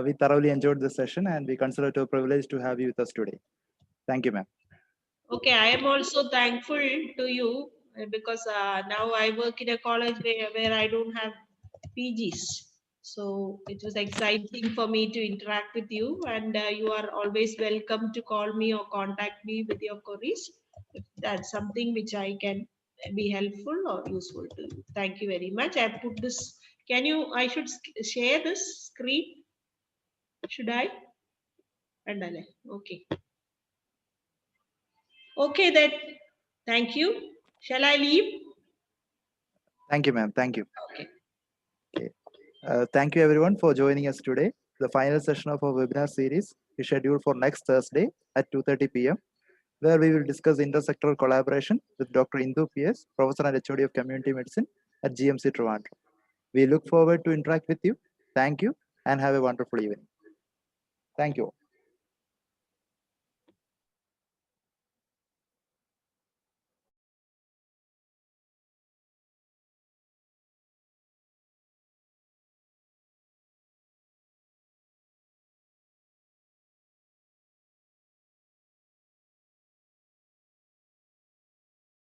We thoroughly enjoyed this session and we consider it a privilege to have you with us today. Thank you, ma'am.
Okay, I am also thankful to you because now I work in a college where I don't have PGs. So it was exciting for me to interact with you, and you are always welcome to call me or contact me with your queries if that's something which I can be helpful or useful to you. Thank you very much. I put this. Can you? I should share this screen. Should I? Okay. Okay, then. Thank you. Shall I leave?
Thank you, ma'am. Thank you.
Okay.
Okay. Thank you, everyone, for joining us today. The final session of our webinar series is scheduled for next Thursday at 2:30 p.m., where we will discuss intersectoral collaboration with Dr. Indu PS, Professor and HOD of Community Medicine at GMC Trivandrum. We look forward to interact with you. Thank you and have a wonderful evening. Thank you all.